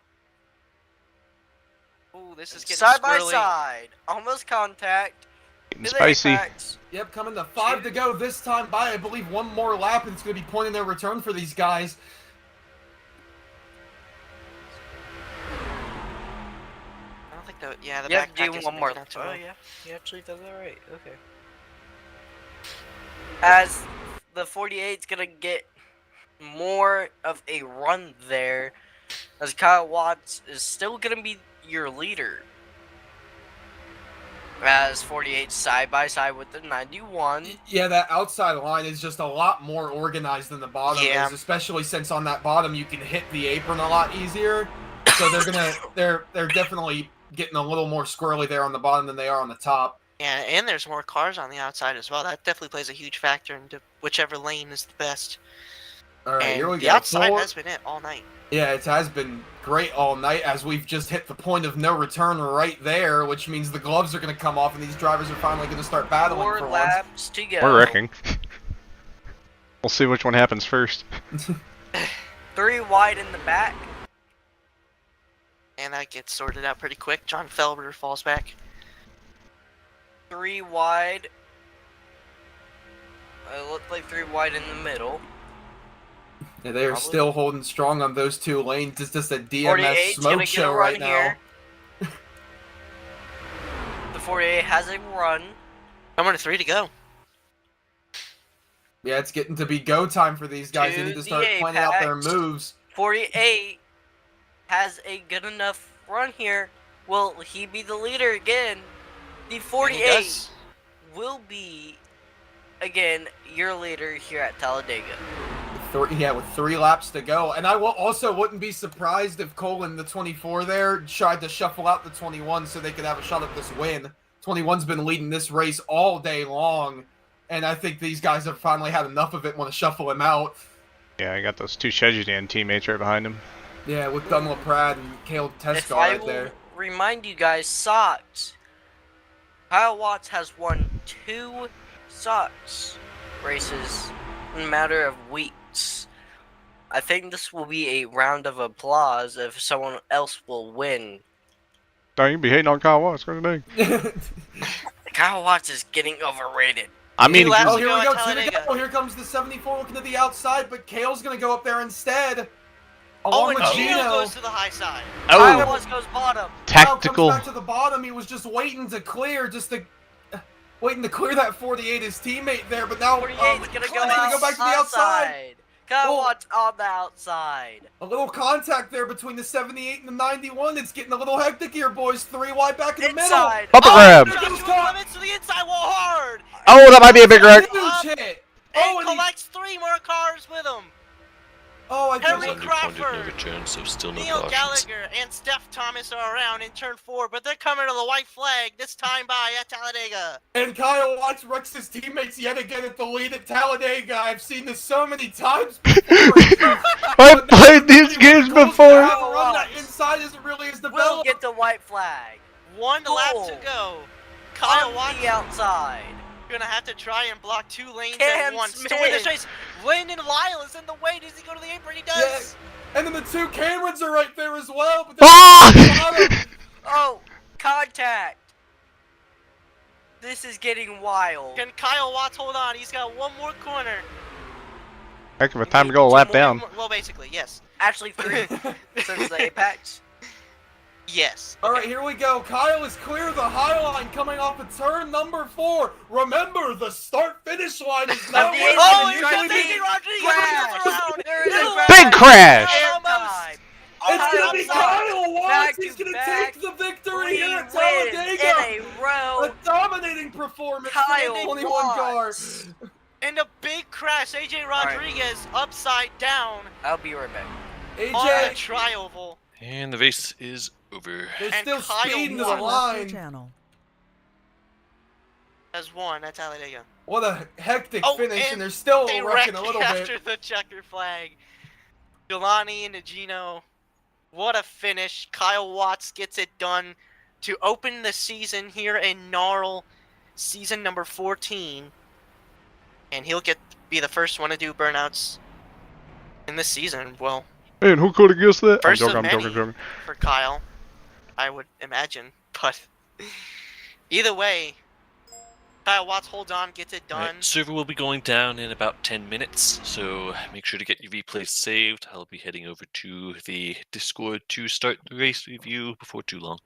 Ooh, this is getting Side by squirrely. side. Almost contact. Getting To the spicy. apex. Yep, coming to 5 to go this time by, I believe, one more lap, and it's going to be point in their return for these guys. I don't think the the You have to backpack do is one more. maybe not too Oh well. yeah, you actually did that right. Okay. As the 48's gonna get more of a run there, as Kyle Watts is still gonna be your leader. As 48 side by side with the 91. Yeah, that outside line is just a lot more organized than the bottom Yeah. is, especially since on that bottom you can hit the apron a lot easier. So they're definitely getting a little more squirrely there on the bottom than they are on the top. Yeah, and there's more cars on the outside as well. That definitely plays a huge factor into whichever lane is the best. All right, here we And go. the outside 4. has been it all night. Yeah, it has been great all night as we've just hit the point of no return right there, which means the gloves are going to come off and these drivers are finally going to start battling 4 for once. laps to go. We're wrecking. We'll see which one happens first. 3 wide in the back. And that gets sorted out pretty quick. John Felber falls back. 3 wide. It looked like 3 wide in the middle. Yeah, they are Probably. still holding strong on those 2 lanes. It's just a DMS 48's smoke gonna get a show run right now. here. The 48 has a run. I'm on a 3 to go. Yeah, it's getting to be go time for these guys. They To need to the start planning out their apex. moves. 48 has a good enough run here. Will he be the leader again? The And he 48 does. will be, again, your leader here at Talladega. With 3 laps to go. And I wouldn't be surprised if Colin, the 24 there, tried to shuffle out the 21 so they could have a shot at this win. 21's been leading this race all day long, and I think these guys have finally had enough of it and want to shuffle him out. Yeah, I got those 2 Shejidan teammates right behind him. Yeah, with Dunlop Pratt and Caleb If Tescar I right will there. remind you guys, Sox, Kyle Watts has won 2 Sox races in a matter of weeks. I think this will be a round of applause if someone else will win. Don't you be hating on Kyle Watts, what do you think? Kyle Watts is getting overrated. I mean, laps Oh, here we Go go. at 2 to Talladega. go. Here comes the 74 looking to the outside, but Kale's going to go up there instead. Oh, Along and with Gino Gino. goes to the high side. Kyle oh, Watts goes bottom. Kyle tactical. comes back to the bottom. He was just waiting to clear, waiting to clear that 48, his teammate there. But now 48 is Clint's gonna gonna go go back to the outside. Kyle Oh. Watts on the outside. A little contact there between the 78 and the 91. It's getting a little hectic here, boys. 3 wide back in the Inside. Bumper grab. there goes Joshua Kyle. Clements to the inside wall hard. Oh, that might be a big wreck. Huge hit. And and he- collects 3 more cars with him. I Henry think Under point of no Crawford, return, so still no Neil cautions. Gallagher, and Steph Thomas are around in turn 4, but they're coming to the white flag this time by at Talladega. And Kyle Watts wrecks his teammates yet again at the lead at Talladega. I've seen this so many times before. I've played these games before. Run that inside isn't really as We'll developed. get the white flag. 1 lap to Goal. go. Kyle On Watts the outside. gonna have to try and block 2 lanes Cam at once to Smith. win this race. Landon Lyle is in the way. Does he go to the apron? He does. And then the 2 Camerons are right there as well. But Ah! Oh, contact. This is getting wild. Can Kyle Watts hold on? He's got 1 more corner. Heck of a time to go a lap Two down. more- Well, basically, yes. Actually, 3 since the apex. Yes. All right, here we go. Kyle is clear of the high line coming off of turn number 4. Remember, the start-finish line is now. the where end. it Oh, usually here comes be. AJ Rodriguez. Crash. Around. There is a Big crash. Air Almost. time. It's Kyle gonna be Watts. Kyle Watts. Back He's to gonna back. take the victory 3 here at wins Talladega. in a row. A dominating performance Kyle for the 21 car. Watts. And a big crash. AJ Rodriguez upside down I'll be right back. on a AJ, tri-oval. And the race is over. there's and still Kyle speed in the Watts. line. Channel. Has won at Talladega. What a hectic Oh, finish, and and they're still They wrecking wrecked a little after bit. the checker flag. Jelani and Gino. What a finish. Kyle Watts gets it done to open the season here in NARL. season number 14, and he'll be the first one to do burnouts in this season. Well, Man, who could have guessed that? first I'm of joking, I'm many joking, I'm joking. for Kyle, I would imagine. But either way, Kyle Watts holds on, gets it done. Right, server will be going down in about 10 minutes, so make sure to get your replays saved. I'll be heading over to the Discord to start the race review before too long.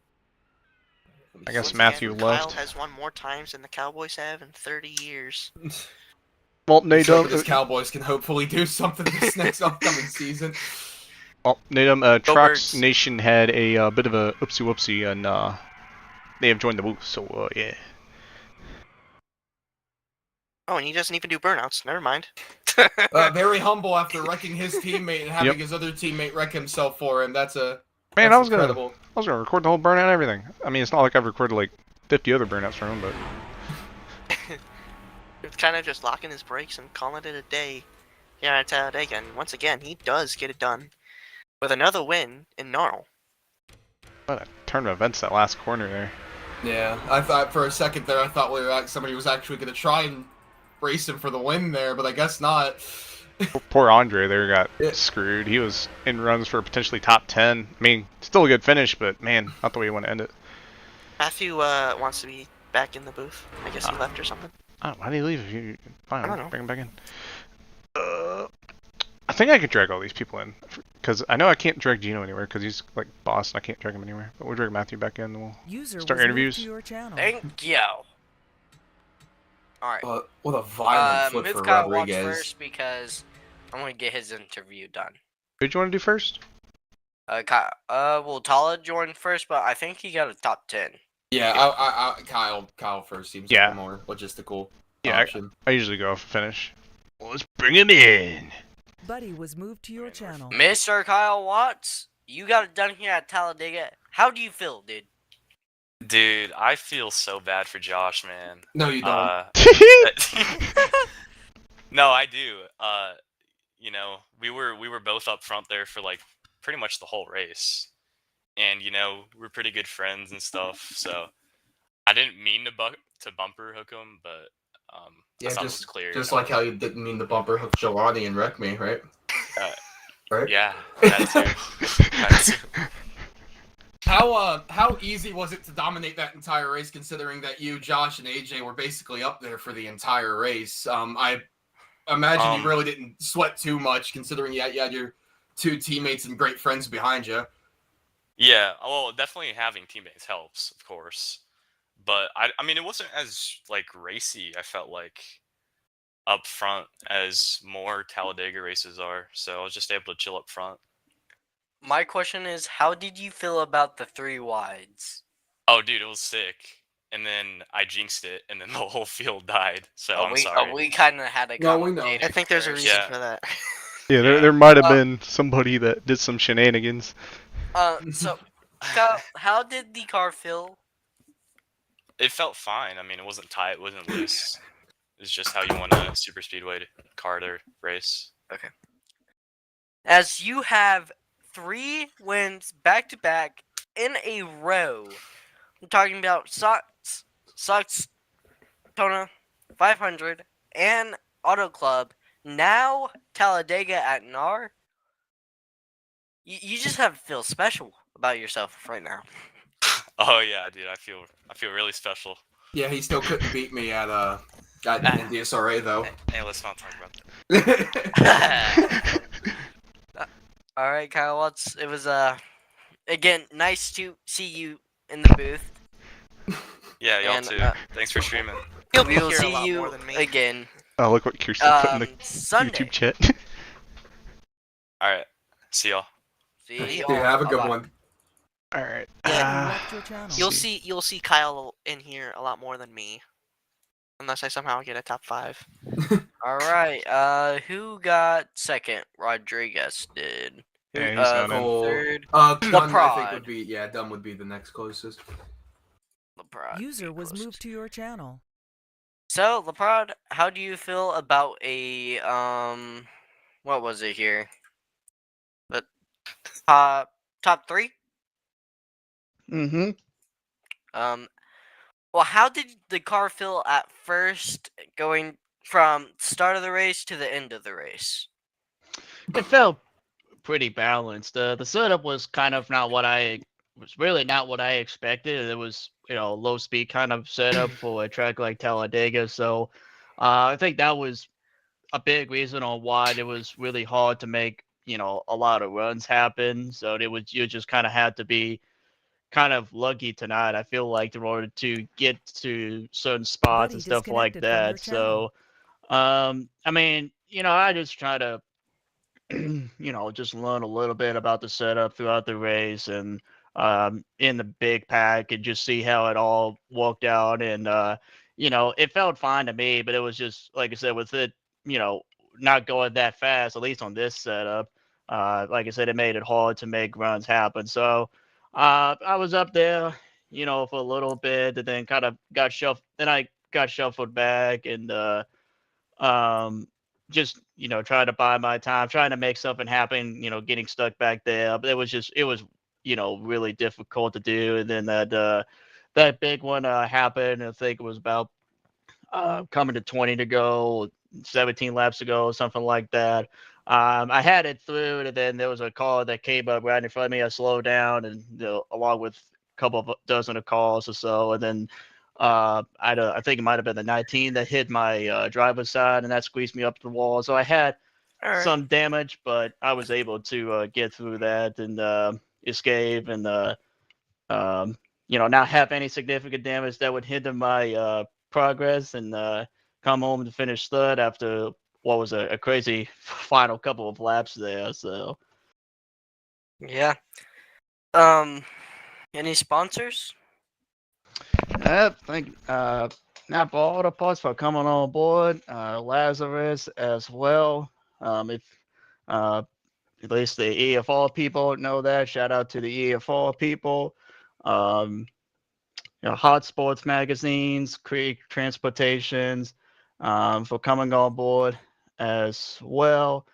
I guess Once Matthew again, left. Kyle has won more times than the Cowboys have in 30 years. Well, Conservative Cowboys can hopefully do something this next upcoming season. Well, Nadum, Trox Birds. Nation had a bit of a oopsie-whoopsie, and they have joined the booth, so yeah. Oh, and he doesn't even do burnouts. Never mind. Very humble after wrecking his teammate and having his other teammate wreck himself for him. That's Man, I was incredible. gonna record the whole burnout and everything. I mean, it's not like I've recorded like 50 other burnouts from him, but It's kind of just locking his brakes and calling it a day here at Talladega. And once again, he does get it done with another win in NARL. what a turn of events that last corner there. Yeah, I thought for a second there, I thought somebody was actually going to try and race him for the win there, but I guess not. Poor Andre there got screwed. He was in runs for potentially top 10. I mean, still a good finish, but man, not the way you want to end it. Matthew wants to be back in the booth. I guess he left or something. Oh, why did he leave? Fine, I don't know. bring him back in. I think I could drag all these people in, because I know I can't drag Gino anywhere, because he's like boss and I can't drag him anywhere. But we'll drag Matthew back in and we'll start interviews. Thank you. Alright. What a violent flip move for Kyle Watts Rodriguez. first because I'm going to get his interview done. Who'd you want to do first? Well, Talha joined first, but I think he got a top 10. Yeah, Kyle first seems like a more logistical option. I usually go finish. Well, let's bring him in. Buddy was moved to your channel. Mr. Kyle Watts, you got it done here at Talladega. How do you feel, dude? Dude, I feel so bad for Josh, man. No, you don't. No, I do. You know, we were both up front there for like pretty much the whole race, and you know we're pretty good friends and stuff. So I didn't mean to bumper hook him, but I thought it was clear. Just like how you didn't mean to bumper hook Jelani and wreck me, right? Right? Yeah, that too. How easy was it to dominate that entire race, considering that you, Josh, and AJ were basically up there for the entire race? I imagine you really didn't sweat too much, considering you had your two teammates and great friends behind you. Yeah, well, definitely having teammates helps, of course. But I mean, it wasn't as like racy. I felt like up front as more Talladega races are, so I was just able to chill up front. My question is, how did you feel about the 3 wides? Oh, dude, it was sick. And then I jinxed it, and then the whole field died. So I'm sorry. We kind of had a conversation. I think there's a reason for that. Yeah, there might have been somebody that did some shenanigans. So, how did the car feel? It felt fine. I mean, it wasn't tight, it wasn't loose. It's just how you want a super speedway car to race. Okay. As you have 3 wins back to back in a row. I'm talking about Sucks, Tona, 500, and Auto Club. Now Talladega at NAR. You just have to feel special about yourself right now. Oh yeah, dude, I feel really special. Yeah, he still couldn't beat me at DSRA though. Hey, let's not talk about that. All right, Kyle Watts. It was again nice to see you in the booth. Yeah, y'all too. Thanks for streaming. He'll be We'll here a see lot you more than me. again. Oh, look what Kirsten put in the Sunday. YouTube chat. All right, see y'all. See you. Dude, have a good one. All right. You'll see Kyle in here a lot more than me, unless I somehow get a top 5. All right. Who got second? Rodriguez did. Yeah, he's going in. Third. Dunn, I think would be Dunn would be the next closest. LeProd User was moved to your channel. So, LeProd, how do you feel about a what was it here? The top 3? Mm-hmm. Well, how did the car feel at first, going from start of the race to the end of the race? It felt pretty balanced. The setup was kind of not what I was really not what I expected. It was low speed kind of setup for a track like Talladega. So I think that was a big reason on why it was really hard to make a lot of runs happen. So you just kind of had to be kind of lucky tonight. I feel like in order to get to certain spots and stuff like that. So I mean, I just try to just learn a little bit about the setup throughout the race and in the big pack and just see how it all worked out. And, it felt fine to me, but it was just, like I said, with it, not going that fast, at least on this setup, like I said, it made it hard to make runs happen. So I was up there, for a little bit and then kind of got shuffled. Then I got shuffled back and, um, just trying to buy my time, trying to make something happen, getting stuck back there. But it was really difficult to do. And then that big one happened. I think it was about coming to 20 to go, 17 laps to go, something like that. I had it through, and then there was a car that came up right in front of me. I slowed down, and along with a couple of dozen of cars or so, and then I think it might have been the 19 that hit my driver's side, and that squeezed me up the wall. So I had some damage, but I was able to get through that and escape, and not have any significant damage that would hinder my progress, and come home to finish third after what was a crazy final couple of laps there. So Yeah. Any sponsors? I think not for all the parts for coming on board. Lazarus as well. If at least the EFR people know that. Shout out to the EFR people. Hot Sports Magazines, Creek Transportations, for coming on board as well.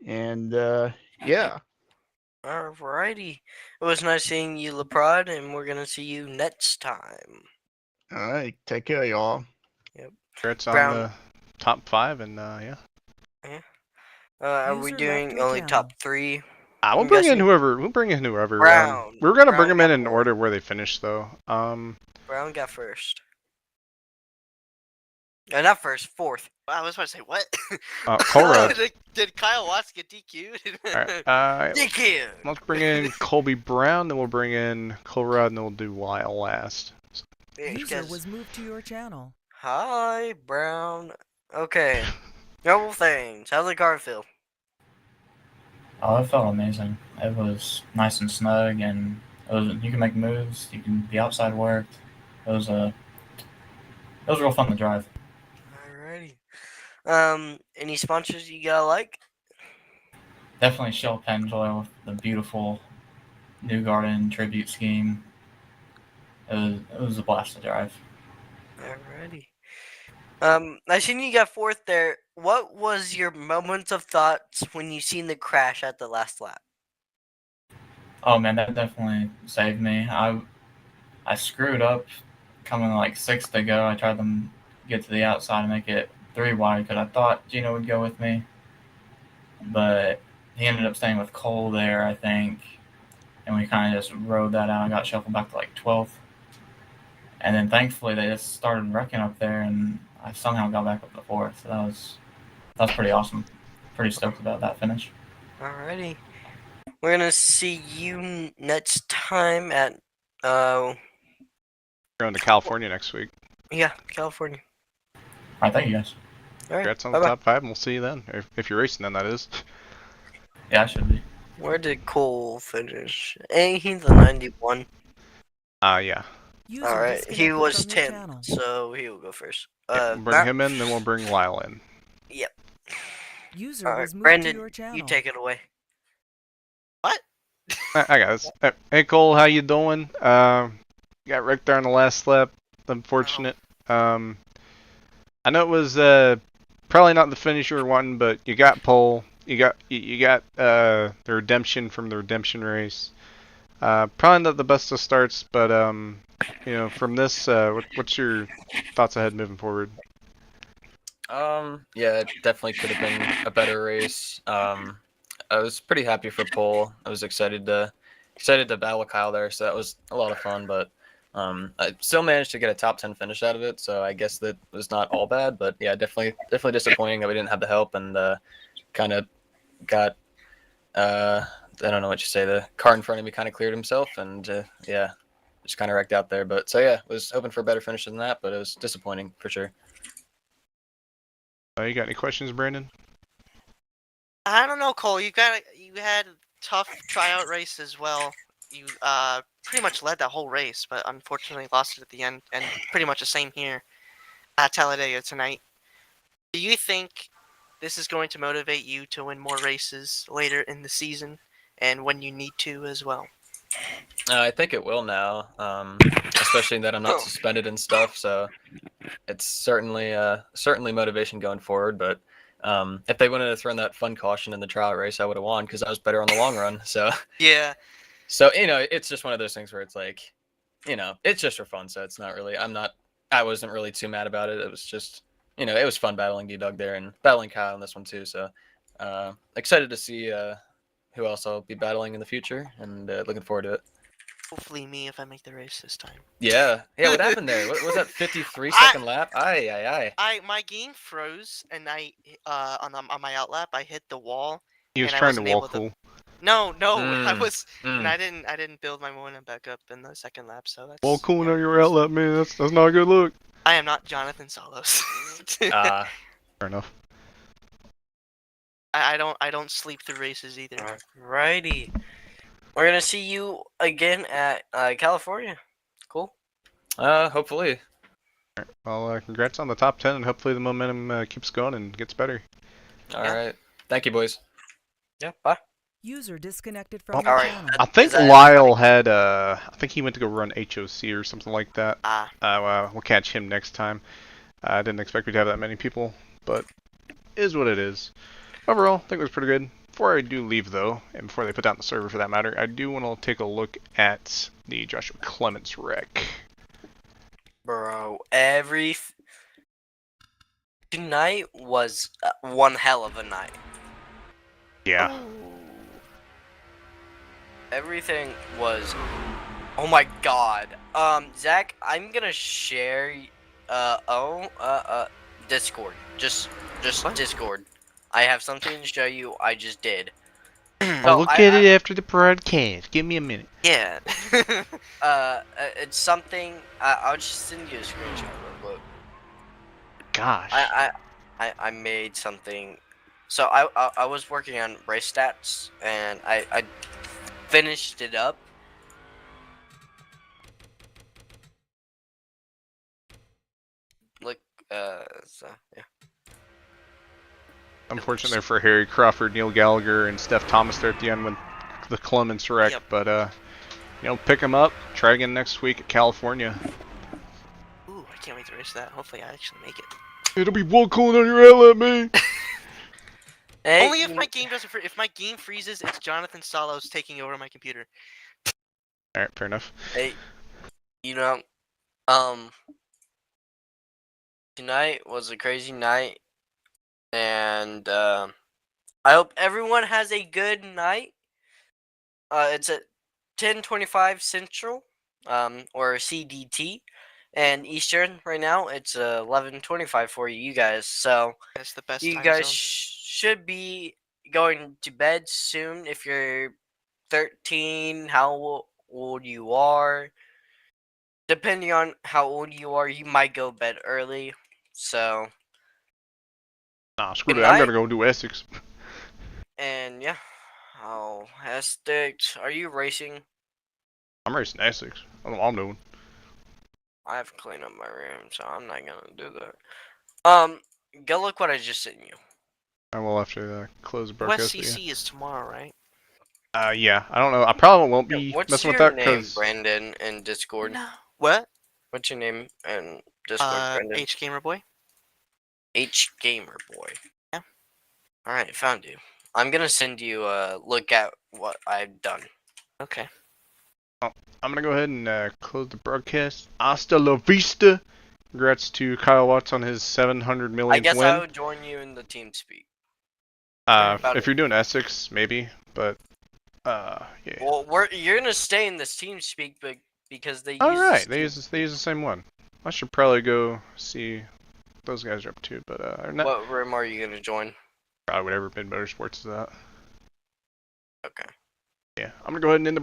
And yeah. Alrighty. It was nice seeing you, LeProd, and we're gonna see you next time. All right. Take care, y'all. Yep. It's on the top 5, and yeah. Are we doing only top 3? We'll bring in whoever. Brown. We were gonna bring them in order where they finished, though. Brown got first. Not first, fourth. I was about to say, what? Colruyt. Did Kyle Watts get DQ'd? Alright. DQ! Let's bring in Colby Brown, then we'll bring in Colruyt, and then we'll do Lyle last. User was moved to your channel. Hi, Brown. Okay. Couple things. How's the car feel? Oh, it felt amazing. It was nice and snug, and you can make moves. You can be outside worked. It was real fun to drive. Alrighty. Any sponsors you gotta like? Definitely Shell Penjoy with the beautiful New Garden tribute scheme. It was a blast to drive. Alrighty. I seen you got fourth there. What was your moments of thoughts when you seen the crash at the last lap? Oh man, that definitely saved me. I screwed up coming like 6 to go. I tried to get to the outside and make it 3 wide because I thought Gino would go with me, but he ended up staying with Cole there, I think, and we kind of just rode that out. I got shuffled back to like 12th, and then thankfully they just started wrecking up there, and I somehow got back up to 4th. So that was pretty awesome. Pretty stoked about that finish. Alrighty. We're gonna see you next time at We're going to California next week. Yeah, California. Alright, thank you guys. Alright. Congrats on the top 5, and we'll see you then. If you're racing then, that is. Yeah, I should be. Where did Cole finish? He's the 91. Yeah. Alright, he was 10th, so he will go first. We'll bring him in, then we'll bring Lyle in. Yep. User was moved Brandon, to your channel. you take it away. What? I got this. Hey Cole, how you doing? Got wrecked there on the last lap. Unfortunate. I know it was probably not the finish you were wanting, but you got pole. You got the redemption from the redemption race. Probably not the best of starts, but from this, what's your thoughts ahead moving forward? Yeah, it definitely could have been a better race. I was pretty happy for pole. I was excited to battle Kyle there, so that was a lot of fun. But I still managed to get a top 10 finish out of it, so I guess that was not all bad. But yeah, definitely disappointing that we didn't have the help and kind of got I don't know what you say. The car in front of me kind of cleared himself, and yeah, just kind of wrecked out there. But so yeah, was hoping for a better finish than that, but it was disappointing for sure. You got any questions, Brandon? I don't know, Cole. You had a tough tryout race as well. You pretty much led that whole race, but unfortunately lost it at the end, and pretty much the same here at Talladega tonight. Do you think this is going to motivate you to win more races later in the season, and when you need to as well? I think it will now, especially that I'm not suspended and stuff. So it's certainly motivation going forward. But if they wouldn't have thrown that fun caution in the trial race, I would have won because I was better on the long run. So yeah. So it's just one of those things where it's like, it's just for fun. So it's not really. I wasn't really too mad about it. It was just, it was fun battling D-Dog there and battling Kyle in this one too. So excited to see who else I'll be battling in the future, and looking forward to it. Hopefully me if I make the race this time. Yeah. What happened there? What was that 53-second lap? My game froze, and I on my out lap I hit the wall. He was trying to wall cool. No, I was, and I didn't build my momentum back up in the second lap, so that's. Wall cooling on your outlet, man. That's not a good look. I am not Jonathan Salos. Fair enough. I don't sleep through races either. Alrighty. We're gonna see you again at California. Cool. Hopefully. Well, congrats on the top 10, and hopefully the momentum keeps going and gets better. All right. Thank you, boys. Yeah. Bye. User disconnected from the channel. I think Lyle had I think he went to go run HOC or something like that. We'll catch him next time. I didn't expect we'd have that many people, but it is what it is. Overall, I think it was pretty good. Before I do leave, though, and before they put down the server for that matter, I do want to take a look at the Joshua Clements wreck. Bro, tonight was one hell of a night. Yeah. Everything was, oh my god. Zach, I'm gonna share, Discord. Just what? Discord. I have something to show you. I just did. I'll look at it after the broadcast. Give me a minute. Yeah. It's something. I'll just send you a screenshot real quick. Gosh. I made something. So I was working on race stats, and I finished it up. Look, so yeah. Unfortunately for Harry Crawford, Neil Gallagher, and Steph Thomas there at the end with the Clements wreck, Yep. but pick them up. Try again next week at California. Ooh, I can't wait to race that. Hopefully I actually make it. It'll be well cool on your outlet, man. Hey, Only if my game doesn't if my game freezes, it's Jonathan Salos taking over my computer. Alright, fair enough. Hey, tonight was a crazy night, and I hope everyone has a good night. It's at 10:25 Central, or CDT, and Eastern right now. It's 11:25 for you guys. So that's the best. You time guys zone. should be going to bed soon. If you're 13, how old you are. Depending on how old you are, you might go bed early. So. Nah, screw that. I'm gonna go do Essex. And yeah. Oh, Essex. Are you racing? I'm racing Essex. I don't know what I'm doing. I have to clean up my room, so I'm not gonna do that. Go look what I just sent you. I will after close the broadcast. USCC is tomorrow, right? Yeah. I don't know. I probably won't be messing with that because. What's your name, Brandon, in Discord? No. What? What's your name in Discord, Brandon? H Gamer Boy. H Gamer Boy. Yeah. All right, found you. I'm gonna send you a look at what I've done. Okay. Well, I'm gonna go ahead and close the broadcast. Hasta la vista. Congrats to Kyle Watts on his 700 I millionth guess win. I would join you in the team speak. If you're doing Essex, maybe, but yeah. Well, you're gonna stay in this team speak, but because they use. All right, they use the same one. I should probably go see what those guys are up to, but What room are you gonna join? Probably whatever Mid Motorsports is at. Okay. Yeah, I'm gonna go ahead and end the